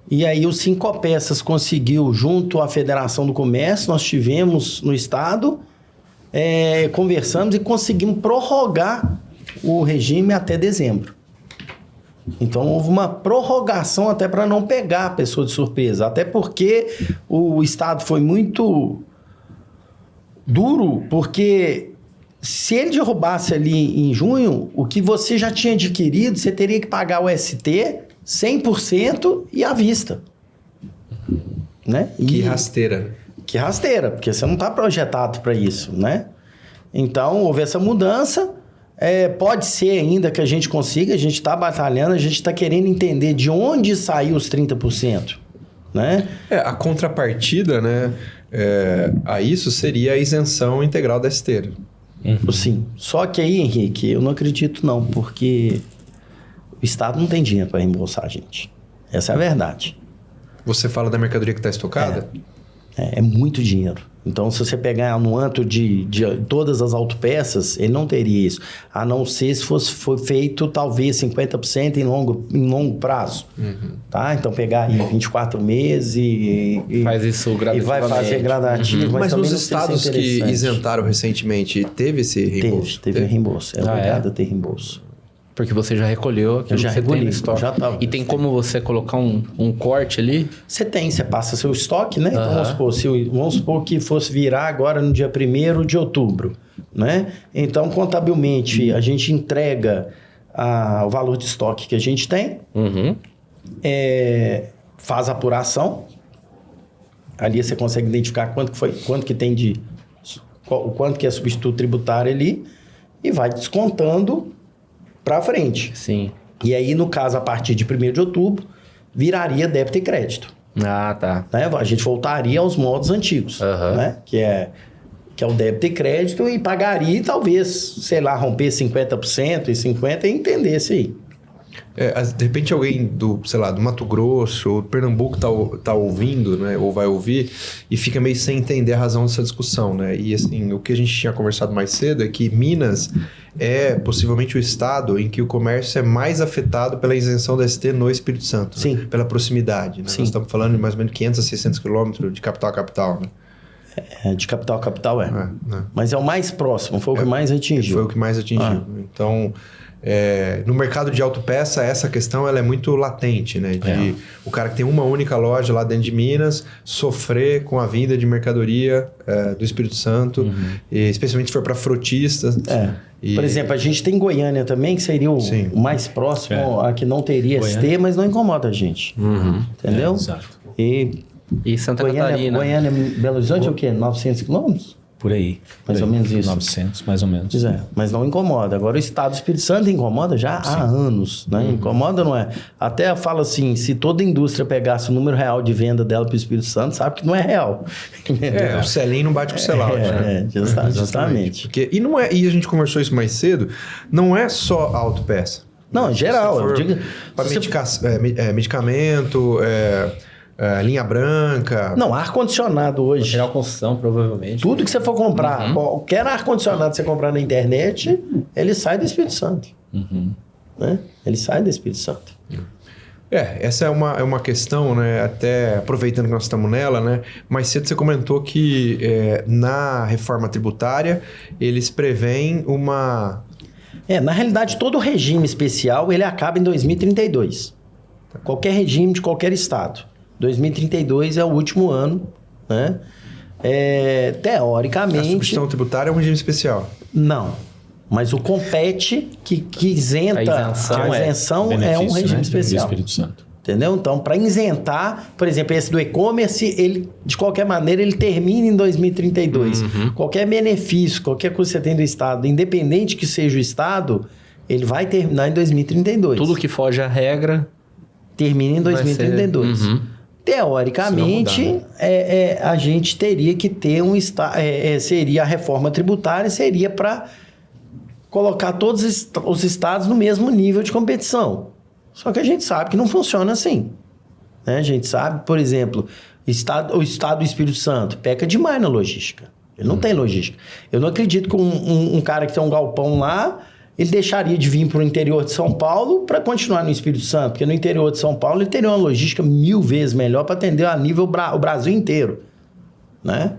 E aí o Cinco Peças conseguiu, junto à Federação do Comércio, nós tivemos no estado, conversamos e conseguimos prorrogar o regime até dezembro. Então, houve uma prorrogação até para não pegar a pessoa de surpresa. Até porque o estado foi muito duro, porque se ele derrubasse ali em junho, o que você já tinha adquirido, você teria que pagar o ST 100% e à vista. Né? Que rasteira. Que rasteira, porque você não está projetado para isso, né? Então, houve essa mudança. Pode ser ainda que a gente consiga, a gente está batalhando, a gente está querendo entender de onde saiu os 30%. Né? A contrapartida, né, a isso seria a isenção integral da esteira. Sim. Só que aí, Henrique, eu não acredito não, porque o Estado não tem dinheiro para reembolsar a gente. Essa é a verdade. Você fala da mercadoria que está estocada? É muito dinheiro. Então, se você pegar no antro de todas as autopeças, ele não teria isso. A não ser se foi feito, talvez, 50% em longo prazo. Tá? Então, pegar aí 24 meses e faz isso gradativamente. E vai fazer gradativo. Mas nos também estados que isentaram recentemente, teve esse reembolso? Teve reembolso. É obrigado a ter reembolso. Porque você já recolheu aquilo já que você recolhi, tem no estoque. já tava. E tem como você colocar um corte ali? Você passa seu estoque, né? Então, vamos supor que fosse virar agora no dia 1º de outubro, né? Então, contabilmente, a gente entrega o valor de estoque que a gente tem, faz a apuração, ali você consegue identificar quanto que tem quanto que é substituto tributário ali, e vai descontando para frente. Sim. E aí, no caso, a partir de 1º de outubro, viraria débito e crédito. Ah, tá. Né? A gente voltaria aos modos antigos, né? Que é o débito e crédito, e pagaria, talvez, sei lá, romper 50% e 50% e entendesse aí. De repente alguém do Mato Grosso ou do Pernambuco tá ouvindo, né, ou vai ouvir, e fica meio sem entender a razão dessa discussão, né? E assim, o que a gente tinha conversado mais cedo é que Minas é possivelmente o estado em que o comércio é mais afetado pela isenção da ST no Espírito Santo. Sim. Né? Pela proximidade. Né? Sim. Nós estamos falando de mais ou menos 500 a 600 quilômetros de capital a capital. Né? De capital a capital né? Mas é o mais próximo, foi o que mais atingiu. Foi o que mais atingiu. Então, no mercado de autopeça, essa questão ela é muito latente, né? O cara que tem uma única loja lá dentro de Minas sofrer com a vinda de mercadoria do Espírito Santo, e especialmente se for para frotistas. Por exemplo, a gente tem Goiânia também, que seria o mais próximo, a que não teria ST, mas não incomoda a gente. Entendeu? Exato. E Santa Catarina. Goiânia, Belo Horizonte é o quê? 900 quilômetros? Por aí. Mais ou menos isso. 900, mais ou menos. Pois mas não incomoda. Agora, o estado do Espírito Santo incomoda já há anos. Né? Incomoda, não é? Até fala assim, se toda indústria pegasse o número real de venda dela para o Espírito Santo, sabe que não é real. O selim não bate com o sellout. Né? Justamente. Porque, e a gente conversou isso mais cedo, não é só autopeça. Não, em geral. Para medicamento... linha branca. Não, ar-condicionado hoje. Material construção, provavelmente. Tudo que você for comprar, qualquer ar-condicionado que você comprar na internet, ele sai do Espírito Santo. Né? Ele sai do Espírito Santo. Essa é uma questão, né? Até aproveitando que nós estamos nela, né? Mais cedo você comentou que na reforma tributária eles preveem uma... na realidade, todo regime especial ele acaba em 2032. Qualquer regime de qualquer estado. 2032 é o último ano, né? Teoricamente... A substituição tributária é um regime especial? Não. Mas o compete que isenta, a isenção é um regime especial. Do Espírito Santo. Entendeu? Então, para isentar, por exemplo, esse do e-commerce, ele, de qualquer maneira, ele termina em 2032. Qualquer benefício, qualquer coisa que você tem do Estado, independente que seja o Estado, ele vai terminar em 2032. Tudo que foge à regra... Termina em 2032. Teoricamente, a gente teria que ter seria a reforma tributária, seria para colocar todos os estados no mesmo nível de competição. Só que a gente sabe que não funciona assim. Né? A gente sabe, por exemplo, o estado do Espírito Santo peca demais na logística. Ele não tem logística. Eu não acredito que um cara que tem um galpão lá, ele deixaria de vir para o interior de São Paulo para continuar no Espírito Santo. Porque no interior de São Paulo ele teria uma logística 1000 vezes melhor para atender a nível o Brasil inteiro. Né?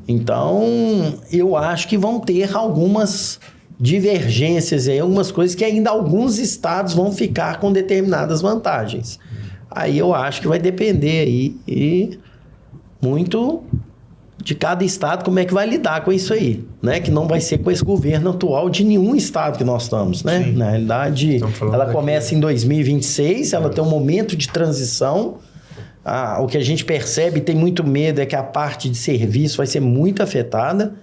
Então, eu acho que vão ter algumas divergências aí, algumas coisas que ainda alguns estados vão ficar com determinadas vantagens. Aí eu acho que vai depender aí muito de cada estado como é que vai lidar com isso aí, né? Que não vai ser com esse governo atual de nenhum estado que nós estamos, né? Sim. Na realidade, ela começa em 2026, ela tem um momento de transição. O que a gente percebe, tem muito medo, é que a parte de serviço vai ser muito afetada.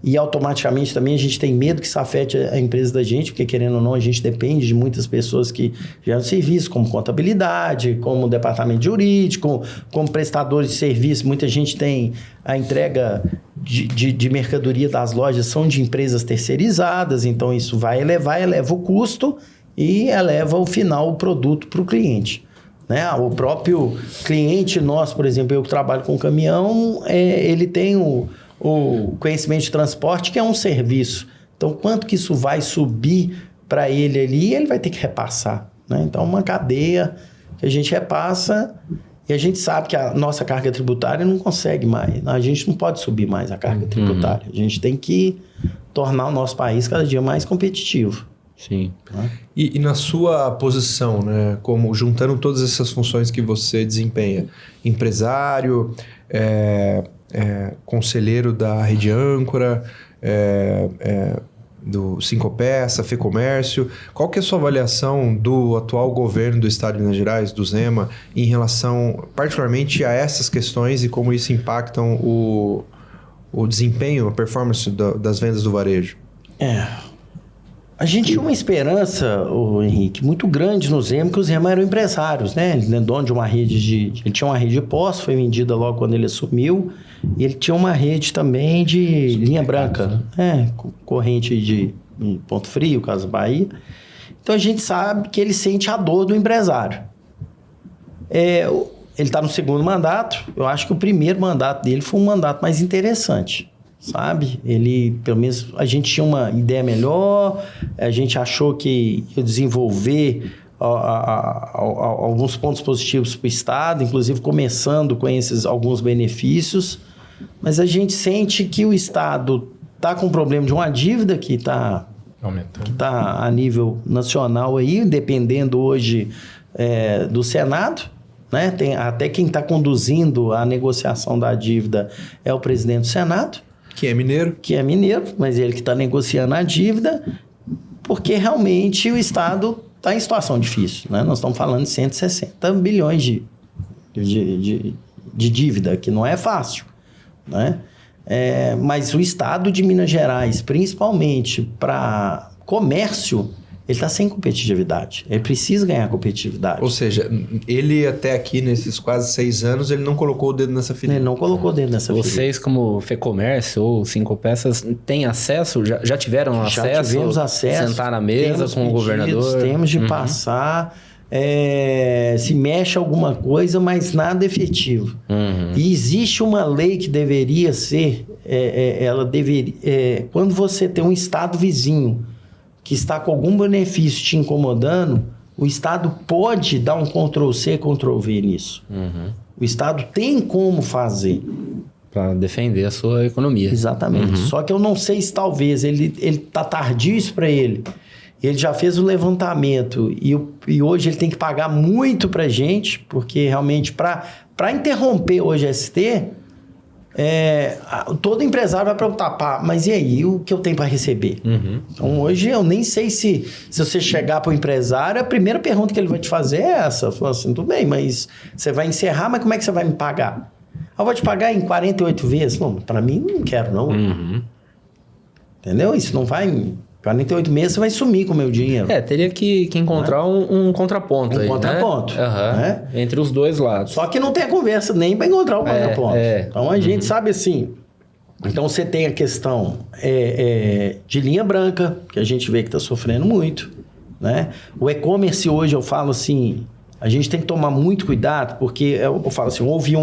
E automaticamente também a gente tem medo que isso afete a empresa da gente, porque querendo ou não, a gente depende de muitas pessoas que geram serviço, como contabilidade, como departamento jurídico, como prestadores de serviço. Muita gente tem a entrega de mercadoria das lojas, são de empresas terceirizadas, então isso eleva o custo e eleva o final, o produto para o cliente. Né? O próprio cliente nosso, por exemplo, eu que trabalho com caminhão, ele tem o conhecimento de transporte, que é um serviço. Então, quanto que isso vai subir para ele ali, ele vai ter que repassar. Né? Então, uma cadeia que a gente repassa e a gente sabe que a nossa carga tributária não consegue mais. A gente não pode subir mais a carga tributária. A gente tem que tornar o nosso país cada dia mais competitivo. Sim. Né? E na sua posição, né, como juntando todas essas funções que você desempenha, empresário, conselheiro da Rede Âncora, do Cinco Peça, FEComércio, qual que é a sua avaliação do atual governo do Estado de Minas Gerais, do Zema, em relação particularmente a essas questões e como isso impactam o desempenho, a performance das vendas do varejo? A gente tinha uma esperança, Henrique, muito grande no Zema, que o Zema eram empresários, né? Ele é dono de uma rede ele tinha uma rede de postos, foi vendida logo quando ele assumiu, e ele tinha uma rede também de linha branca, corrente de Ponto Frio, Casa Bahia. Então a gente sabe que ele sente a dor do empresário. Ele está no segundo mandato, eu acho que o primeiro mandato dele foi um mandato mais interessante. Sabe? Ele, pelo menos, a gente tinha uma ideia melhor, a gente achou que ia desenvolver alguns pontos positivos para o Estado, inclusive começando com alguns benefícios, mas a gente sente que o Estado está com um problema de uma dívida que está a nível nacional aí, dependendo hoje do Senado. Né? Até quem está conduzindo a negociação da dívida é o presidente do Senado. Que é mineiro. Que é mineiro, mas ele que está negociando a dívida, porque realmente o Estado está em situação difícil. Né? Nós estamos falando de 160 bilhões de dívida, que não é fácil. Né? Mas o Estado de Minas Gerais, principalmente para comércio, ele está sem competitividade. Ele precisa ganhar competitividade. Ou seja, ele até aqui, nesses quase 6 anos, ele não colocou o dedo nessa ferida. Ele não colocou o dedo nessa ferida. Vocês, como FEComércio ou Cinco Peças, têm acesso? Já tiveram acesso? Já tivemos acesso. Sentar na mesa com o governador? Temos de passar. Se mexe alguma coisa, mas nada efetivo. E existe uma lei que deveria ser... quando você tem um estado vizinho que está com algum benefício te incomodando, o Estado pode dar um Ctrl-C, Ctrl-V nisso. O Estado tem como fazer. Para defender a sua economia. Exatamente. Só que eu não sei se talvez ele está tardio isso para ele. Ele já fez o levantamento e hoje ele tem que pagar muito para a gente, porque realmente para interromper hoje a ST, todo empresário vai perguntar, pá, mas e aí, o que eu tenho para receber? Então, hoje, eu nem sei se você chegar para o empresário, a primeira pergunta que ele vai te fazer é essa. Fala assim, tudo bem, mas você vai encerrar, mas como é que você vai me pagar? Eu vou te pagar em 48 vezes. Não, para mim, não quero, não. Entendeu? Isso não vai... Em 48 meses, você vai sumir com o meu dinheiro. Teria que encontrar um contraponto aí, contraponto, né? Entre os dois lados. Só que não tem a conversa nem para encontrar o contraponto. Então, a gente sabe assim... Então, você tem a questão de linha branca, que a gente vê que está sofrendo muito, né? O e-commerce hoje, eu falo assim... A gente tem que tomar muito cuidado, porque eu falo assim... Houve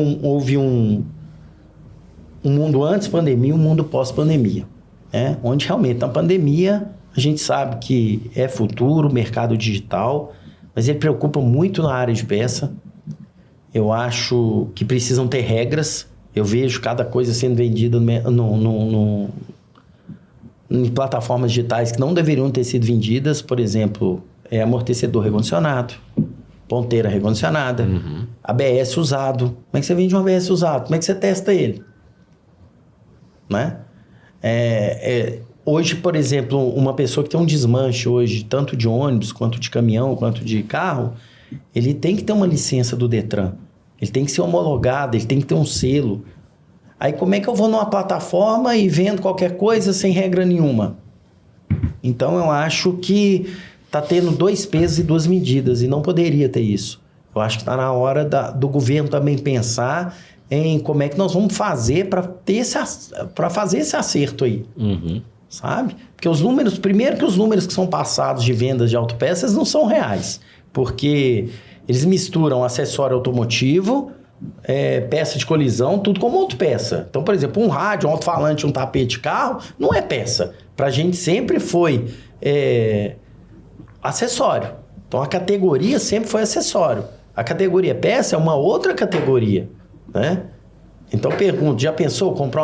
um mundo antes pandemia e um mundo pós-pandemia. Onde realmente na pandemia a gente sabe que é futuro, mercado digital, mas ele preocupa muito na área de peça. Eu acho que precisam ter regras. Eu vejo cada coisa sendo vendida em plataformas digitais que não deveriam ter sido vendidas. Por exemplo, amortecedor recondicionado, ponteira recondicionada, ABS usado. Como é que você vende um ABS usado? Como é que você testa ele? Né? Hoje, por exemplo, uma pessoa que tem um desmanche hoje, tanto de ônibus, quanto de caminhão, quanto de carro, ele tem que ter uma licença do Detran. Ele tem que ser homologado, ele tem que ter um selo. Aí como é que eu vou numa plataforma e vendo qualquer coisa sem regra nenhuma? Então eu acho que está tendo 2 pesos e 2 medidas e não poderia ter isso. Eu acho que está na hora do governo também pensar em como é que nós vamos fazer para fazer esse acerto aí, sabe? Porque os números, primeiro que os números que são passados de vendas de autopeças não são reais, porque eles misturam acessório automotivo, peça de colisão, tudo como autopeça. Então, por exemplo, um rádio, um alto-falante, um tapete de carro, não é peça. Pra gente sempre foi acessório. Então, a categoria sempre foi acessório. A categoria peça é uma outra categoria, né? Então, pergunto, já pensou comprar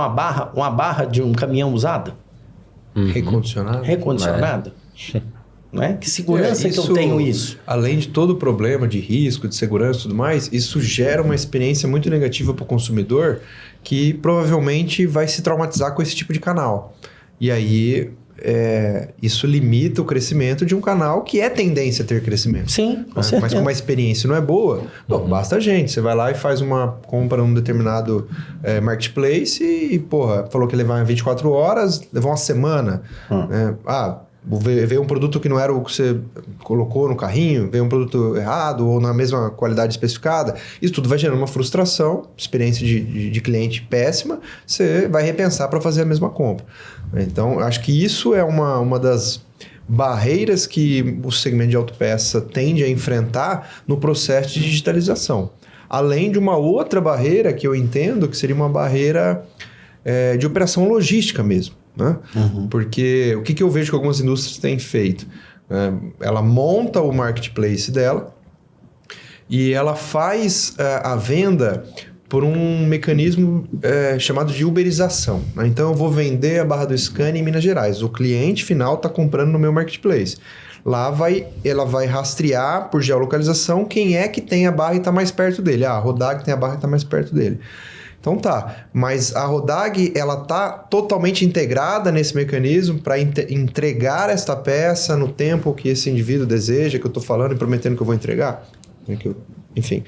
uma barra de um caminhão usada? Recondicionada? Recondicionada? Né? Que segurança que eu tenho isso? Além de todo o problema de risco, de segurança e tudo mais, isso gera uma experiência muito negativa para o consumidor que provavelmente vai se traumatizar com esse tipo de canal. E aí, isso limita o crescimento de um canal que é tendência a ter crescimento. Sim, com certeza. Mas como a experiência não é boa, basta a gente. Você vai lá e faz uma compra num determinado marketplace e, falou que ia levar 24 horas, levou uma semana. Veio um produto que não era o que você colocou no carrinho, veio um produto errado ou na mesma qualidade especificada. Isso tudo vai gerando uma frustração, experiência de cliente péssima, você vai repensar para fazer a mesma compra. Então, acho que isso é uma das barreiras que o segmento de autopeça tende a enfrentar no processo de digitalização. Além de uma outra barreira que eu entendo que seria uma barreira de operação logística mesmo. Né? Porque o que eu vejo que algumas indústrias têm feito? Ela monta o marketplace dela e ela faz a venda por um mecanismo chamado de uberização. Né? Então, eu vou vender a barra do Scania em Minas Gerais. O cliente final está comprando no meu marketplace. Lá ela vai rastrear por geolocalização quem é que tem a barra e está mais perto dele. A Rodag tem a barra e está mais perto dele. Então tá, mas a Rodag ela tá totalmente integrada nesse mecanismo para entregar esta peça no tempo que esse indivíduo deseja, que eu estou falando e prometendo que eu vou entregar. Enfim,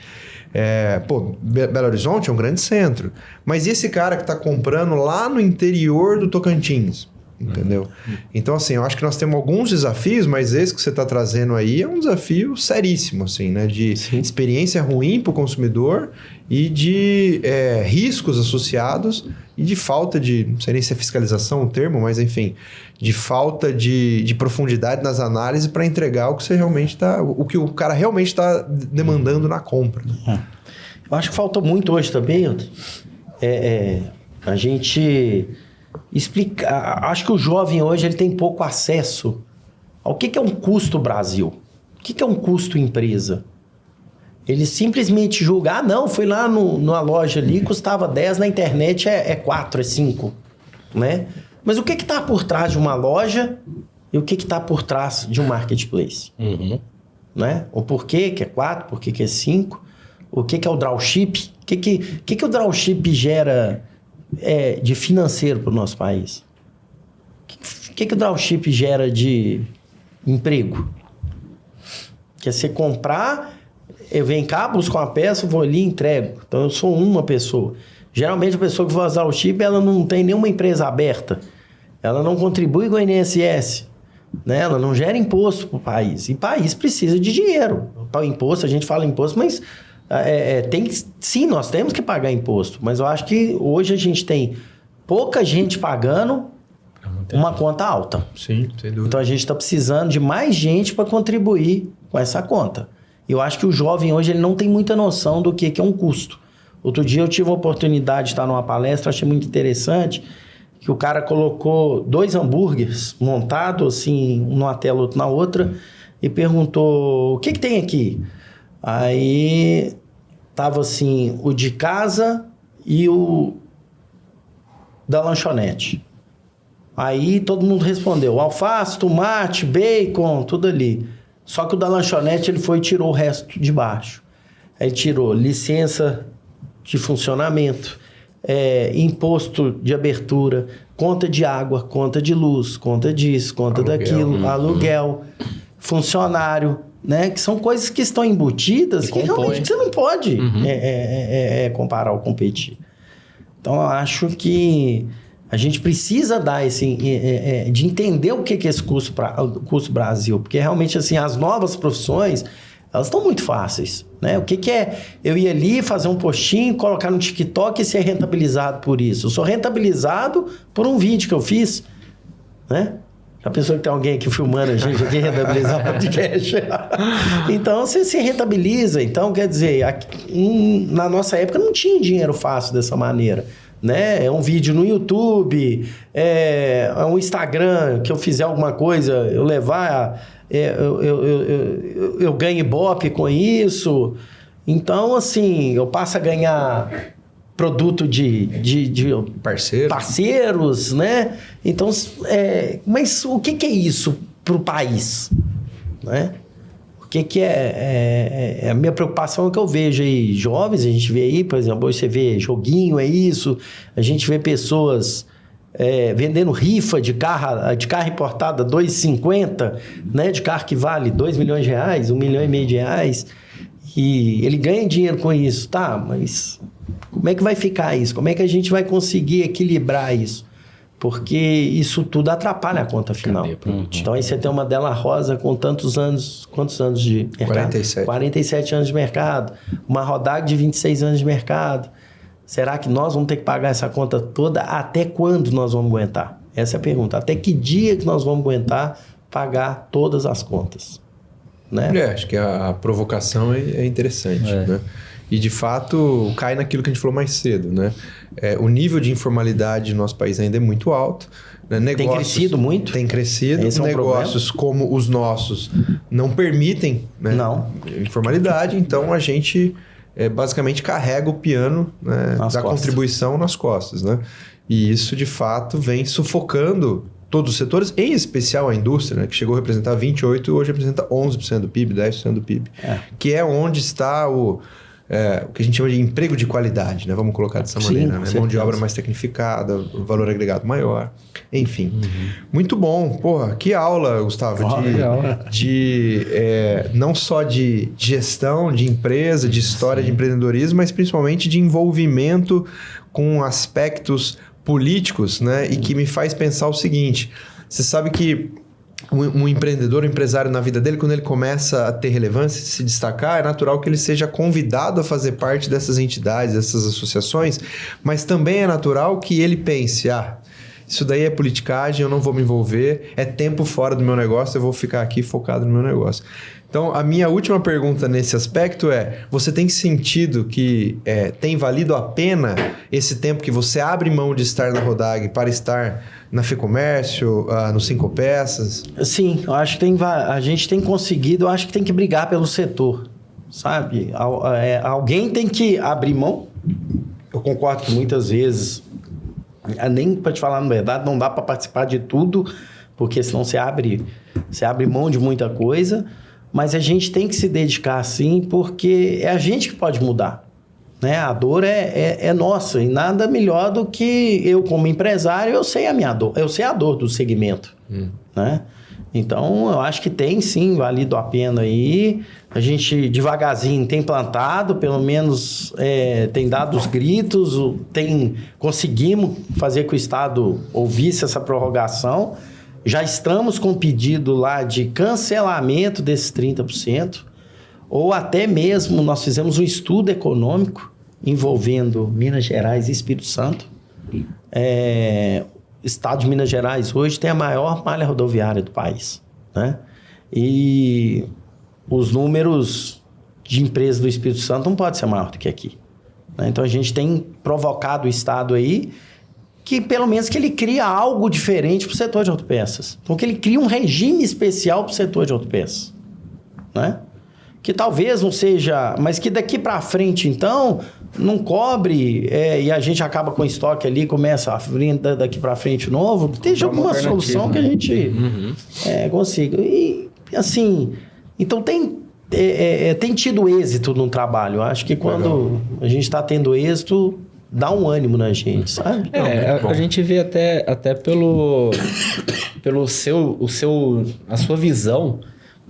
Belo Horizonte é um grande centro, mas e esse cara que está comprando lá no interior do Tocantins? Entendeu? Então, assim, eu acho que nós temos alguns desafios, mas esse que você está trazendo aí é um desafio seríssimo, assim, né? De experiência ruim para o consumidor e de riscos associados e de falta de, não sei nem se é fiscalização o termo, mas enfim, de falta de profundidade nas análises para entregar o que você realmente o que o cara realmente está demandando na compra. Né? Eu acho que falta muito hoje também, a gente explicar. Acho que o jovem hoje ele tem pouco acesso ao que é um custo Brasil, o que é um custo empresa. Ele simplesmente julga, não, fui lá numa loja ali, custava 10, na internet é 4, é 5, né? Mas o que está por trás de uma loja e o que está por trás de um marketplace? Né? O porquê que é 4, por que é 5, o que é o drawship, o que o drawship gera de financeiro para o nosso país? O que o dropship gera de emprego? Que é você comprar, eu venho cá, busco uma peça, vou ali e entrego. Então, eu sou uma pessoa. Geralmente, a pessoa que faz dropship, ela não tem nenhuma empresa aberta. Ela não contribui com o INSS. Né? Ela não gera imposto para o país. E o país precisa de dinheiro. Para o imposto, a gente fala imposto, mas sim, nós temos que pagar imposto. Mas eu acho que hoje a gente tem pouca gente pagando uma conta alta. Sim, sem dúvida. Então a gente está precisando de mais gente para contribuir com essa conta. Eu acho que o jovem hoje ele não tem muita noção do que é um custo. Outro dia eu tive a oportunidade de estar numa palestra, achei muito interessante, que o cara colocou 2 hambúrgueres montados assim, um numa tela, outro na outra, e perguntou, o que tem aqui? Aí tava assim, o de casa e o da lanchonete. Aí todo mundo respondeu, alface, tomate, bacon, tudo ali. Só que o da lanchonete ele foi e tirou o resto de baixo. Aí tirou licença de funcionamento, imposto de abertura, conta de água, conta de luz, conta disso, conta daquilo, aluguel, funcionário, né? Que são coisas que estão embutidas que realmente você não pode comparar ou competir. Então, eu acho que a gente precisa dar de entender o que é esse custo Brasil, porque realmente assim, as novas profissões, elas estão muito fáceis, né? O que é eu ir ali, fazer um postinho, colocar no TikTok e ser rentabilizado por isso? Eu sou rentabilizado por um vídeo que eu fiz, né? Já pensou que tem alguém aqui filmando a gente aqui rentabilizar o podcast? Então, você se rentabiliza. Então, quer dizer, na nossa época não tinha dinheiro fácil dessa maneira. Né? É um vídeo no YouTube, é um Instagram que eu fizer alguma coisa, eu levar, eu ganho Ibope com isso. Então, assim, eu passo a ganhar produto de parceiros, né? Então, mas o que é isso para o país? Né? O que é a minha preocupação é que eu vejo aí jovens, a gente vê aí, por exemplo, hoje você vê joguinho, é isso, a gente vê pessoas vendendo rifa de carro importado a R$2,50, né? De carro que vale R$2 milhões, R$1,5 milhão, e ele ganha dinheiro com isso, tá? Mas como é que vai ficar isso? Como é que a gente vai conseguir equilibrar isso? Porque isso tudo atrapalha a conta final. Então, aí você tem uma Della Rosa com tantos anos... Quantos anos de mercado? 47. 47 anos de mercado. Uma Rodag de 26 anos de mercado. Será que nós vamos ter que pagar essa conta toda? Até quando nós vamos aguentar? Essa é a pergunta. Até que dia que nós vamos aguentar pagar todas as contas? Né? Acho que a provocação é interessante, né? E, de fato, cai naquilo que a gente falou mais cedo, né? O nível de informalidade no nosso país ainda é muito alto. Né? Negócios, tem crescido muito? Tem crescido. Esse negócios como os nossos não permitem, né? Informalidade. Então, a gente basicamente carrega o piano, né, da contribuição nas costas, né? E isso, de fato, vem sufocando todos os setores, em especial a indústria, né, que chegou a representar 28% e hoje representa 11% do PIB, 10% do PIB. Que é onde está o que a gente chama de emprego de qualidade, né? Vamos colocar dessa maneira, né? Mão de obra mais tecnificada, valor agregado maior, enfim. Muito bom. Porra, que aula, Gustavo, não só de gestão, de empresa, de história de empreendedorismo, mas principalmente de envolvimento com aspectos políticos, né? E que me faz pensar o seguinte, você sabe que um empreendedor, um empresário na vida dele, quando ele começa a ter relevância, se destacar, é natural que ele seja convidado a fazer parte dessas entidades, dessas associações, mas também é natural que ele pense, isso daí é politicagem, eu não vou me envolver, é tempo fora do meu negócio, eu vou ficar aqui focado no meu negócio. Então, a minha última pergunta nesse aspecto você tem sentido que tem valido a pena esse tempo que você abre mão de estar na Rodag para estar na FEComércio, no 5 Peças? Sim, eu acho que a gente tem conseguido, eu acho que tem que brigar pelo setor, sabe? Alguém tem que abrir mão. Eu concordo que muitas vezes, nem para te falar na verdade, não dá para participar de tudo, porque senão você abre mão de muita coisa. Mas a gente tem que se dedicar sim, porque é a gente que pode mudar. né? A dor é nossa, e nada melhor do que eu, como empresário, eu sei a minha dor, eu sei a dor do segmento, né? Então, eu acho que tem sim valido a pena aí. A gente devagarzinho tem plantado, pelo menos tem dado os gritos, conseguimos fazer que o Estado ouvisse essa prorrogação. Já estamos com pedido lá de cancelamento desses 30%, ou até mesmo nós fizemos um estudo econômico envolvendo Minas Gerais e Espírito Santo. O estado de Minas Gerais hoje tem a maior malha rodoviária do país, né? E os números de empresas do Espírito Santo não podem ser maior do que aqui, né? Então a gente tem provocado o estado aí que pelo menos que ele cria algo diferente para o setor de autopeças. Então que ele cria um regime especial para o setor de autopeças, né? Que talvez não seja, mas que daqui para frente então não cobre e a gente acaba com o estoque ali, começa a vir daqui para frente novo, que esteja alguma solução, né? Que a gente consiga. E assim, então tem tido êxito no trabalho. Eu acho que quando a gente está tendo êxito, dá um ânimo na gente, sabe? A gente vê até pelo a sua visão,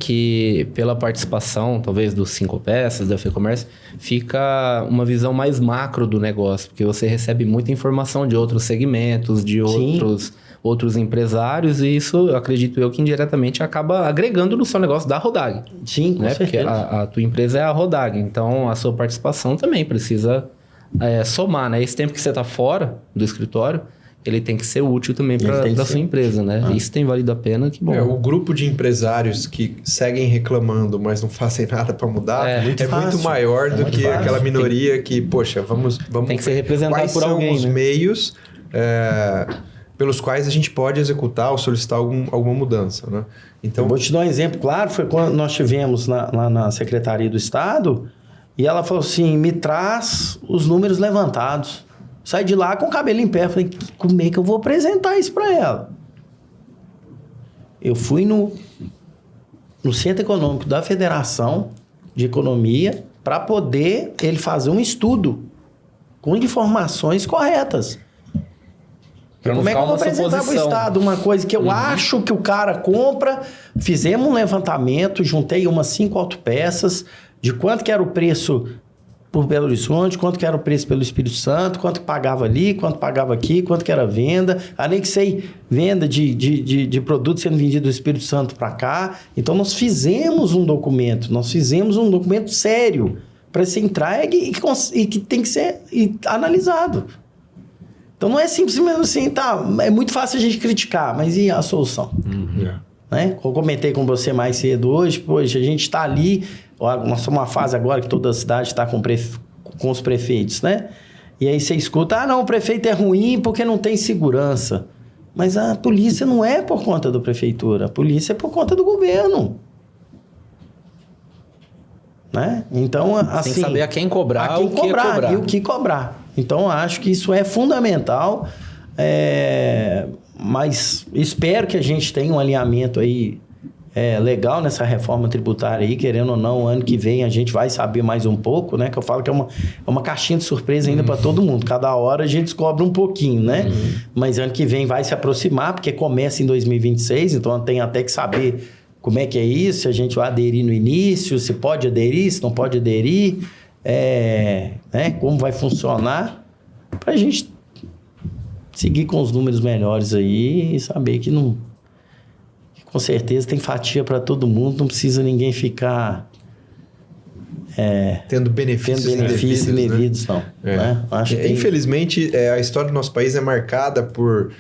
que pela participação, talvez, dos 5 peças, da FEComércio, fica uma visão mais macro do negócio, porque você recebe muita informação de outros segmentos, de outros empresários, e isso, acredito eu, que indiretamente acaba agregando no seu negócio da Rodag. Sim, com certeza. Porque a tua empresa é a Rodag, então a sua participação também precisa somar, né? Esse tempo que você está fora do escritório, ele tem que ser útil também para a sua empresa, né? Isso tem valido a pena, que bom. O grupo de empresários que seguem reclamando, mas não fazem nada para mudar, é muito maior do que aquela minoria que, poxa, vamos... Tem que ser representado por alguém, quais são os meios pelos quais a gente pode executar ou solicitar alguma mudança, né? Então, eu vou te dar um exemplo claro, foi quando nós tivemos lá na Secretaria do Estado, e ela falou assim, me traz os números levantados. Saí de lá com o cabelo em pé. Falei, como é que eu vou apresentar isso para ela? Eu fui no Centro Econômico da Federação de Economia para poder ele fazer um estudo com informações corretas. Como é que eu vou apresentar para o Estado uma coisa que eu acho que o cara compra? Fizemos um levantamento, juntei umas 5 autopeças de quanto que era o preço por Belo Horizonte, quanto que era o preço pelo Espírito Santo, quanto que pagava ali, quanto pagava aqui, quanto que era venda. Anexei venda de produtos sendo vendidos do Espírito Santo para cá. Então, nós fizemos um documento sério para ser entregue e que tem que ser analisado. Então, não é simplesmente assim, é muito fácil a gente criticar, mas e a solução? Né? Eu comentei com você mais cedo hoje, poxa, a gente está ali... Nós somos uma fase agora que toda a cidade está com os prefeitos, né? E aí você escuta, não, o prefeito é ruim porque não tem segurança. Mas a polícia não é por conta da prefeitura, a polícia é por conta do governo. Né? Então, assim... Tem que saber a quem cobrar, e o que cobrar. Então, eu acho que isso é fundamental, mas espero que a gente tenha um alinhamento aí legal nessa reforma tributária aí, querendo ou não, ano que vem a gente vai saber mais um pouco, né? Que eu falo que é uma caixinha de surpresa ainda para todo mundo. Cada hora a gente descobre um pouquinho, né? Mas ano que vem vai se aproximar, porque começa em 2026, então tem até que saber como é que é isso, se a gente vai aderir no início, se pode aderir, se não pode aderir, né? Como vai funcionar, para a gente seguir com os números melhores aí e saber que não... Com certeza tem fatia para todo mundo, não precisa ninguém ficar tendo benefícios indevidos, não. Né? Acho que infelizmente, a história do nosso país é marcada por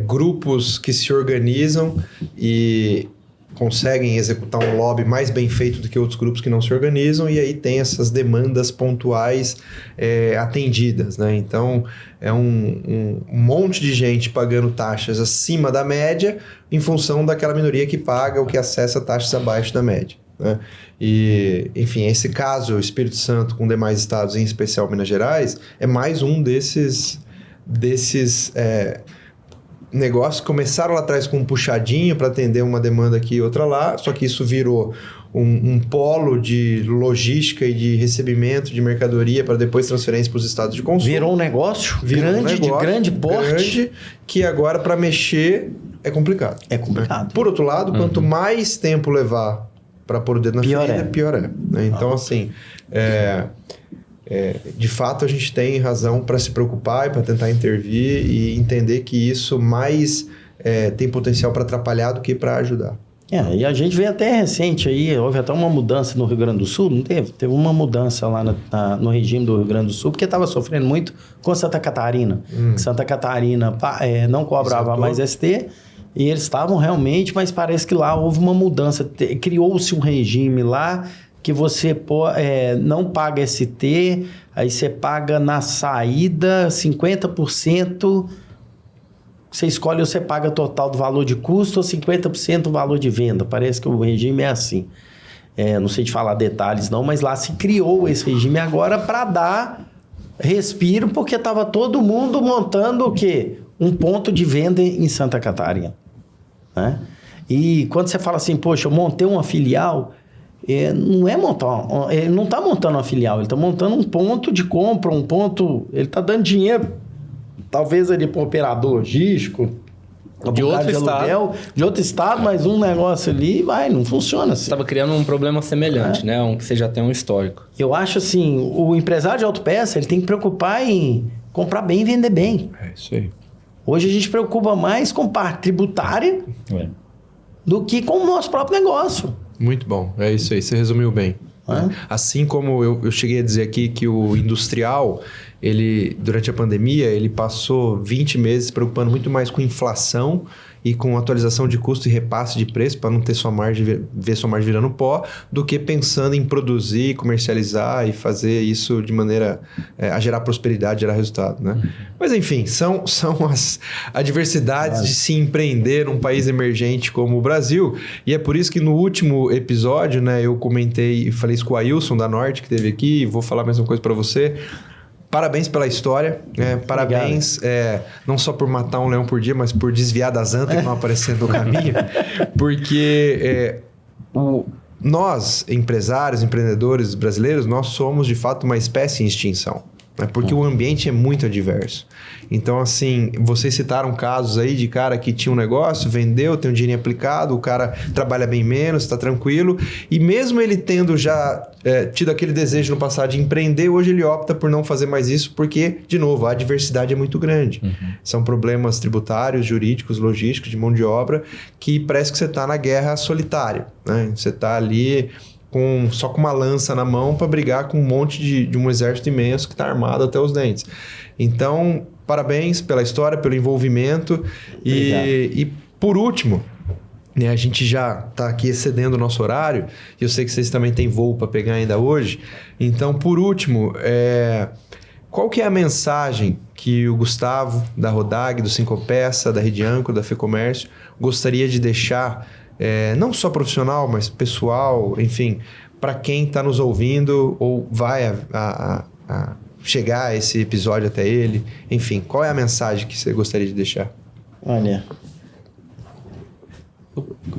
grupos que se organizam e conseguem executar um lobby mais bem feito do que outros grupos que não se organizam, e aí tem essas demandas pontuais atendidas, né? Então, é um monte de gente pagando taxas acima da média em função daquela minoria que paga ou que acessa taxas abaixo da média, né? E, enfim, esse caso, o Espírito Santo com demais estados, em especial Minas Gerais, é mais um desses negócios começaram lá atrás com um puxadinho para atender uma demanda aqui e outra lá, só que isso virou um polo de logística e de recebimento de mercadoria para depois transferência para os estados de consumo. Virou um negócio grande, de grande porte. Grande, que agora para mexer é complicado. É complicado. Por outro lado, quanto mais tempo levar para pôr o dedo na ferida, pior é. Né? Então, assim, de fato, a gente tem razão para se preocupar e para tentar intervir e entender que isso mais tem potencial para atrapalhar do que para ajudar. E a gente vê até recente aí, houve até uma mudança no Rio Grande do Sul, não teve? Teve uma mudança lá no regime do Rio Grande do Sul, porque estava sofrendo muito com Santa Catarina. Santa Catarina não cobrava mais ST e eles estavam realmente, mas parece que lá houve uma mudança. Criou-se um regime lá que você não paga ST, aí você paga na saída 50%. Você escolhe ou você paga total do valor de custo ou 50% do valor de venda. Parece que o regime é assim. Não sei te falar detalhes não, mas lá se criou esse regime agora para dar respiro, porque estava todo mundo montando o quê? Um ponto de venda em Santa Catarina. Né? E quando você fala assim, poxa, eu montei uma filial, não é montar... Ele não está montando uma filial, ele está montando um ponto de compra, um ponto... Ele está dando dinheiro... Talvez ali para um operador logístico, de outro estado. De outro estado, mas um negócio ali, não funciona assim. Você estava criando um problema semelhante, né? Que você já tem um histórico. Eu acho assim, o empresário de autopeça, ele tem que preocupar em comprar bem e vender bem. É isso aí. Hoje a gente preocupa mais com parte tributária do que com o nosso próprio negócio. Muito bom, é isso aí, você resumiu bem. Assim como eu cheguei a dizer aqui que o industrial, ele durante a pandemia, ele passou 20 meses preocupando muito mais com inflação e com atualização de custo e repasse de preço para não ter ver sua margem virando pó, do que pensando em produzir, comercializar e fazer isso de maneira a gerar prosperidade, gerar resultado, né? Mas enfim, são as adversidades de se empreender num país emergente como o Brasil, e é por isso que no último episódio, né, eu comentei e falei isso com o Ailson da Norte, que esteve aqui, e vou falar a mesma coisa para você. Parabéns pela história, parabéns não só por matar um leão por dia, mas por desviar das antas que vão aparecendo no caminho, porque nós, empresários, empreendedores brasileiros, nós somos de fato uma espécie em extinção, né? Porque o ambiente é muito adverso. Então, assim, vocês citaram casos aí de cara que tinha um negócio, vendeu, tem um dinheirinho aplicado, o cara trabalha bem menos, está tranquilo. E mesmo ele tendo já tido aquele desejo no passado de empreender, hoje ele opta por não fazer mais isso porque, de novo, a adversidade é muito grande. São problemas tributários, jurídicos, logísticos, de mão de obra, que parece que você está na guerra solitária, né? Você está ali só com uma lança na mão para brigar com um monte de um exército imenso que está armado até os dentes. Então, parabéns pela história, pelo envolvimento. E por último, né, a gente já está aqui excedendo o nosso horário, e eu sei que vocês também têm voo para pegar ainda hoje. Então, por último, qual que é a mensagem que o Gustavo, da Rodag, do Cinco Peça, da Rede Âncora, da FEComércio, gostaria de deixar, não só profissional, mas pessoal, enfim, para quem está nos ouvindo ou vai chegar esse episódio até ele? Enfim, qual é a mensagem que você gostaria de deixar? Olha,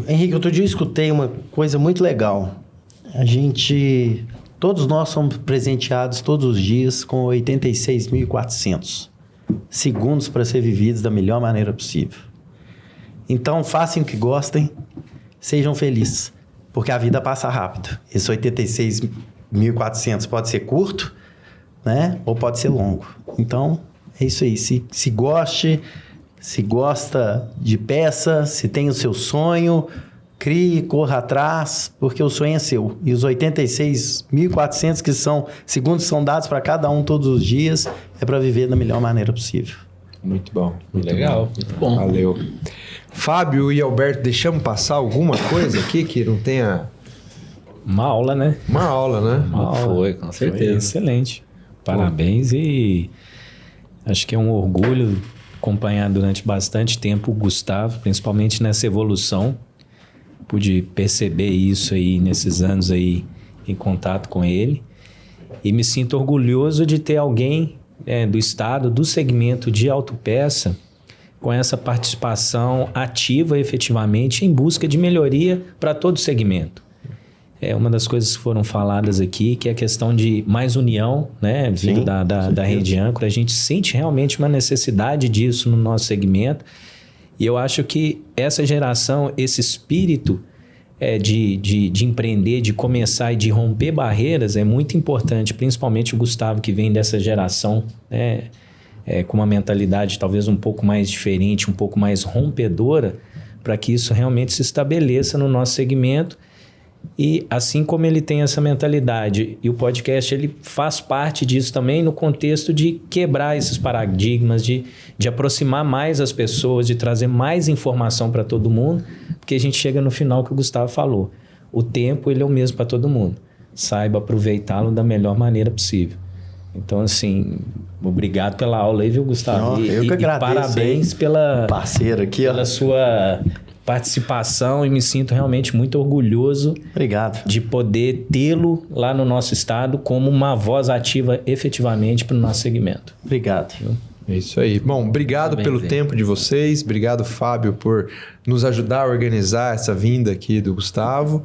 Henrique, outro dia eu escutei uma coisa muito legal. Todos nós somos presenteados todos os dias com 86.400 segundos para ser vividos da melhor maneira possível. Então, façam o que gostem, sejam felizes, porque a vida passa rápido. Esses 86.400 pode ser curto, né? Ou pode ser longo. Então, é isso aí. Se gosta de peça, se tem o seu sonho, crie, corra atrás, porque o sonho é seu. E os 86.400 que são segundos são dados para cada um todos os dias, é para viver da melhor maneira possível. Muito bom. Muito legal. Muito bom. Valeu. Fábio e Alberto, deixamos passar alguma coisa aqui que não tenha... Uma aula, né? Uma aula, né? Uma aula. Foi, com certeza. Foi excelente. Parabéns. E acho que é um orgulho acompanhar durante bastante tempo o Gustavo, principalmente nessa evolução. Pude perceber isso aí nesses anos aí em contato com ele. E me sinto orgulhoso de ter alguém do estado, do segmento de autopeça, com essa participação ativa efetivamente em busca de melhoria para todo o segmento. É uma das coisas que foram faladas aqui, que é a questão de mais união, né, vindo da rede âncora. A gente sente realmente uma necessidade disso no nosso segmento. E eu acho que essa geração, esse espírito de empreender, de começar e de romper barreiras é muito importante, principalmente o Gustavo, que vem dessa geração, né, com uma mentalidade talvez um pouco mais diferente, um pouco mais rompedora, para que isso realmente se estabeleça no nosso segmento. E assim como ele tem essa mentalidade, e o podcast ele faz parte disso também no contexto de quebrar esses paradigmas, de aproximar mais as pessoas, de trazer mais informação para todo mundo, porque a gente chega no final que o Gustavo falou. O tempo ele é o mesmo para todo mundo. Saiba aproveitá-lo da melhor maneira possível. Então, assim, obrigado pela aula aí, viu, Gustavo? Não, eu que agradeço. E parabéns pela, parceiro aqui, pela sua participação, e me sinto realmente muito orgulhoso. Obrigado. De poder tê-lo lá no nosso estado como uma voz ativa efetivamente para o nosso segmento. Obrigado. É isso aí. Bom, obrigado pelo tempo de vocês. Obrigado, Fábio, por nos ajudar a organizar essa vinda aqui do Gustavo.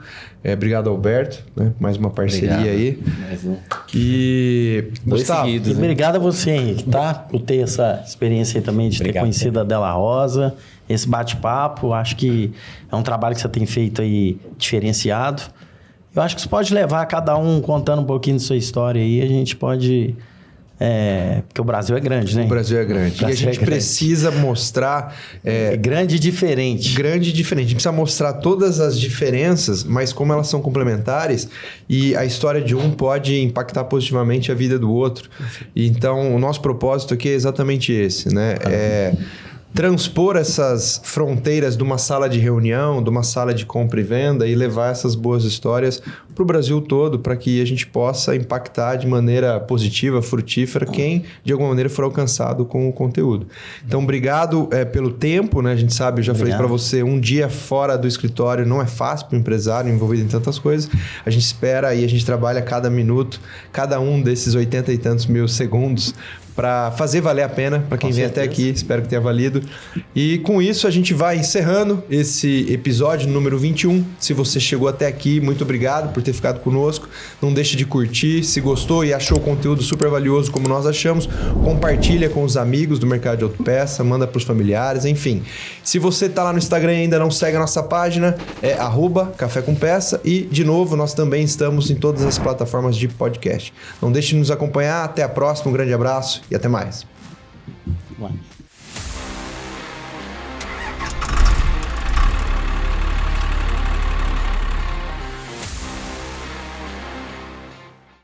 Obrigado, Alberto, né? Mais uma parceria aí. E Gustavo, e obrigado a você, Henrique, tá? Por ter essa experiência aí também, de ter conhecido a Della Rosa, esse bate-papo. Acho que é um trabalho que você tem feito aí diferenciado. Eu acho que você pode levar cada um contando um pouquinho de sua história aí. A gente pode... porque o Brasil é grande, né? O Brasil é grande. E a gente precisa mostrar... grande e diferente. Grande e diferente. A gente precisa mostrar todas as diferenças, mas como elas são complementares e a história de um pode impactar positivamente a vida do outro. E então, o nosso propósito aqui é exatamente esse, né? Transpor essas fronteiras de uma sala de reunião, de uma sala de compra e venda e levar essas boas histórias para o Brasil todo, para que a gente possa impactar de maneira positiva, frutífera, quem de alguma maneira for alcançado com o conteúdo. Então, obrigado pelo tempo, né? A gente sabe, eu já falei para você, um dia fora do escritório não é fácil para o empresário envolvido em tantas coisas. A gente espera e a gente trabalha cada minuto, cada um desses 80 e tantos mil segundos para fazer valer a pena para quem vem até aqui. Espero que tenha valido. E com isso a gente vai encerrando esse episódio número 21. Se você chegou até aqui, muito obrigado por ter ficado conosco. Não deixe de curtir. Se gostou e achou o conteúdo super valioso como nós achamos, compartilha com os amigos do mercado de autopeça, manda para os familiares, enfim. Se você está lá no Instagram e ainda não segue a nossa página, é @cafécompeça. E, de novo, nós também estamos em todas as plataformas de podcast. Não deixe de nos acompanhar. Até a próxima. Um grande abraço e até mais.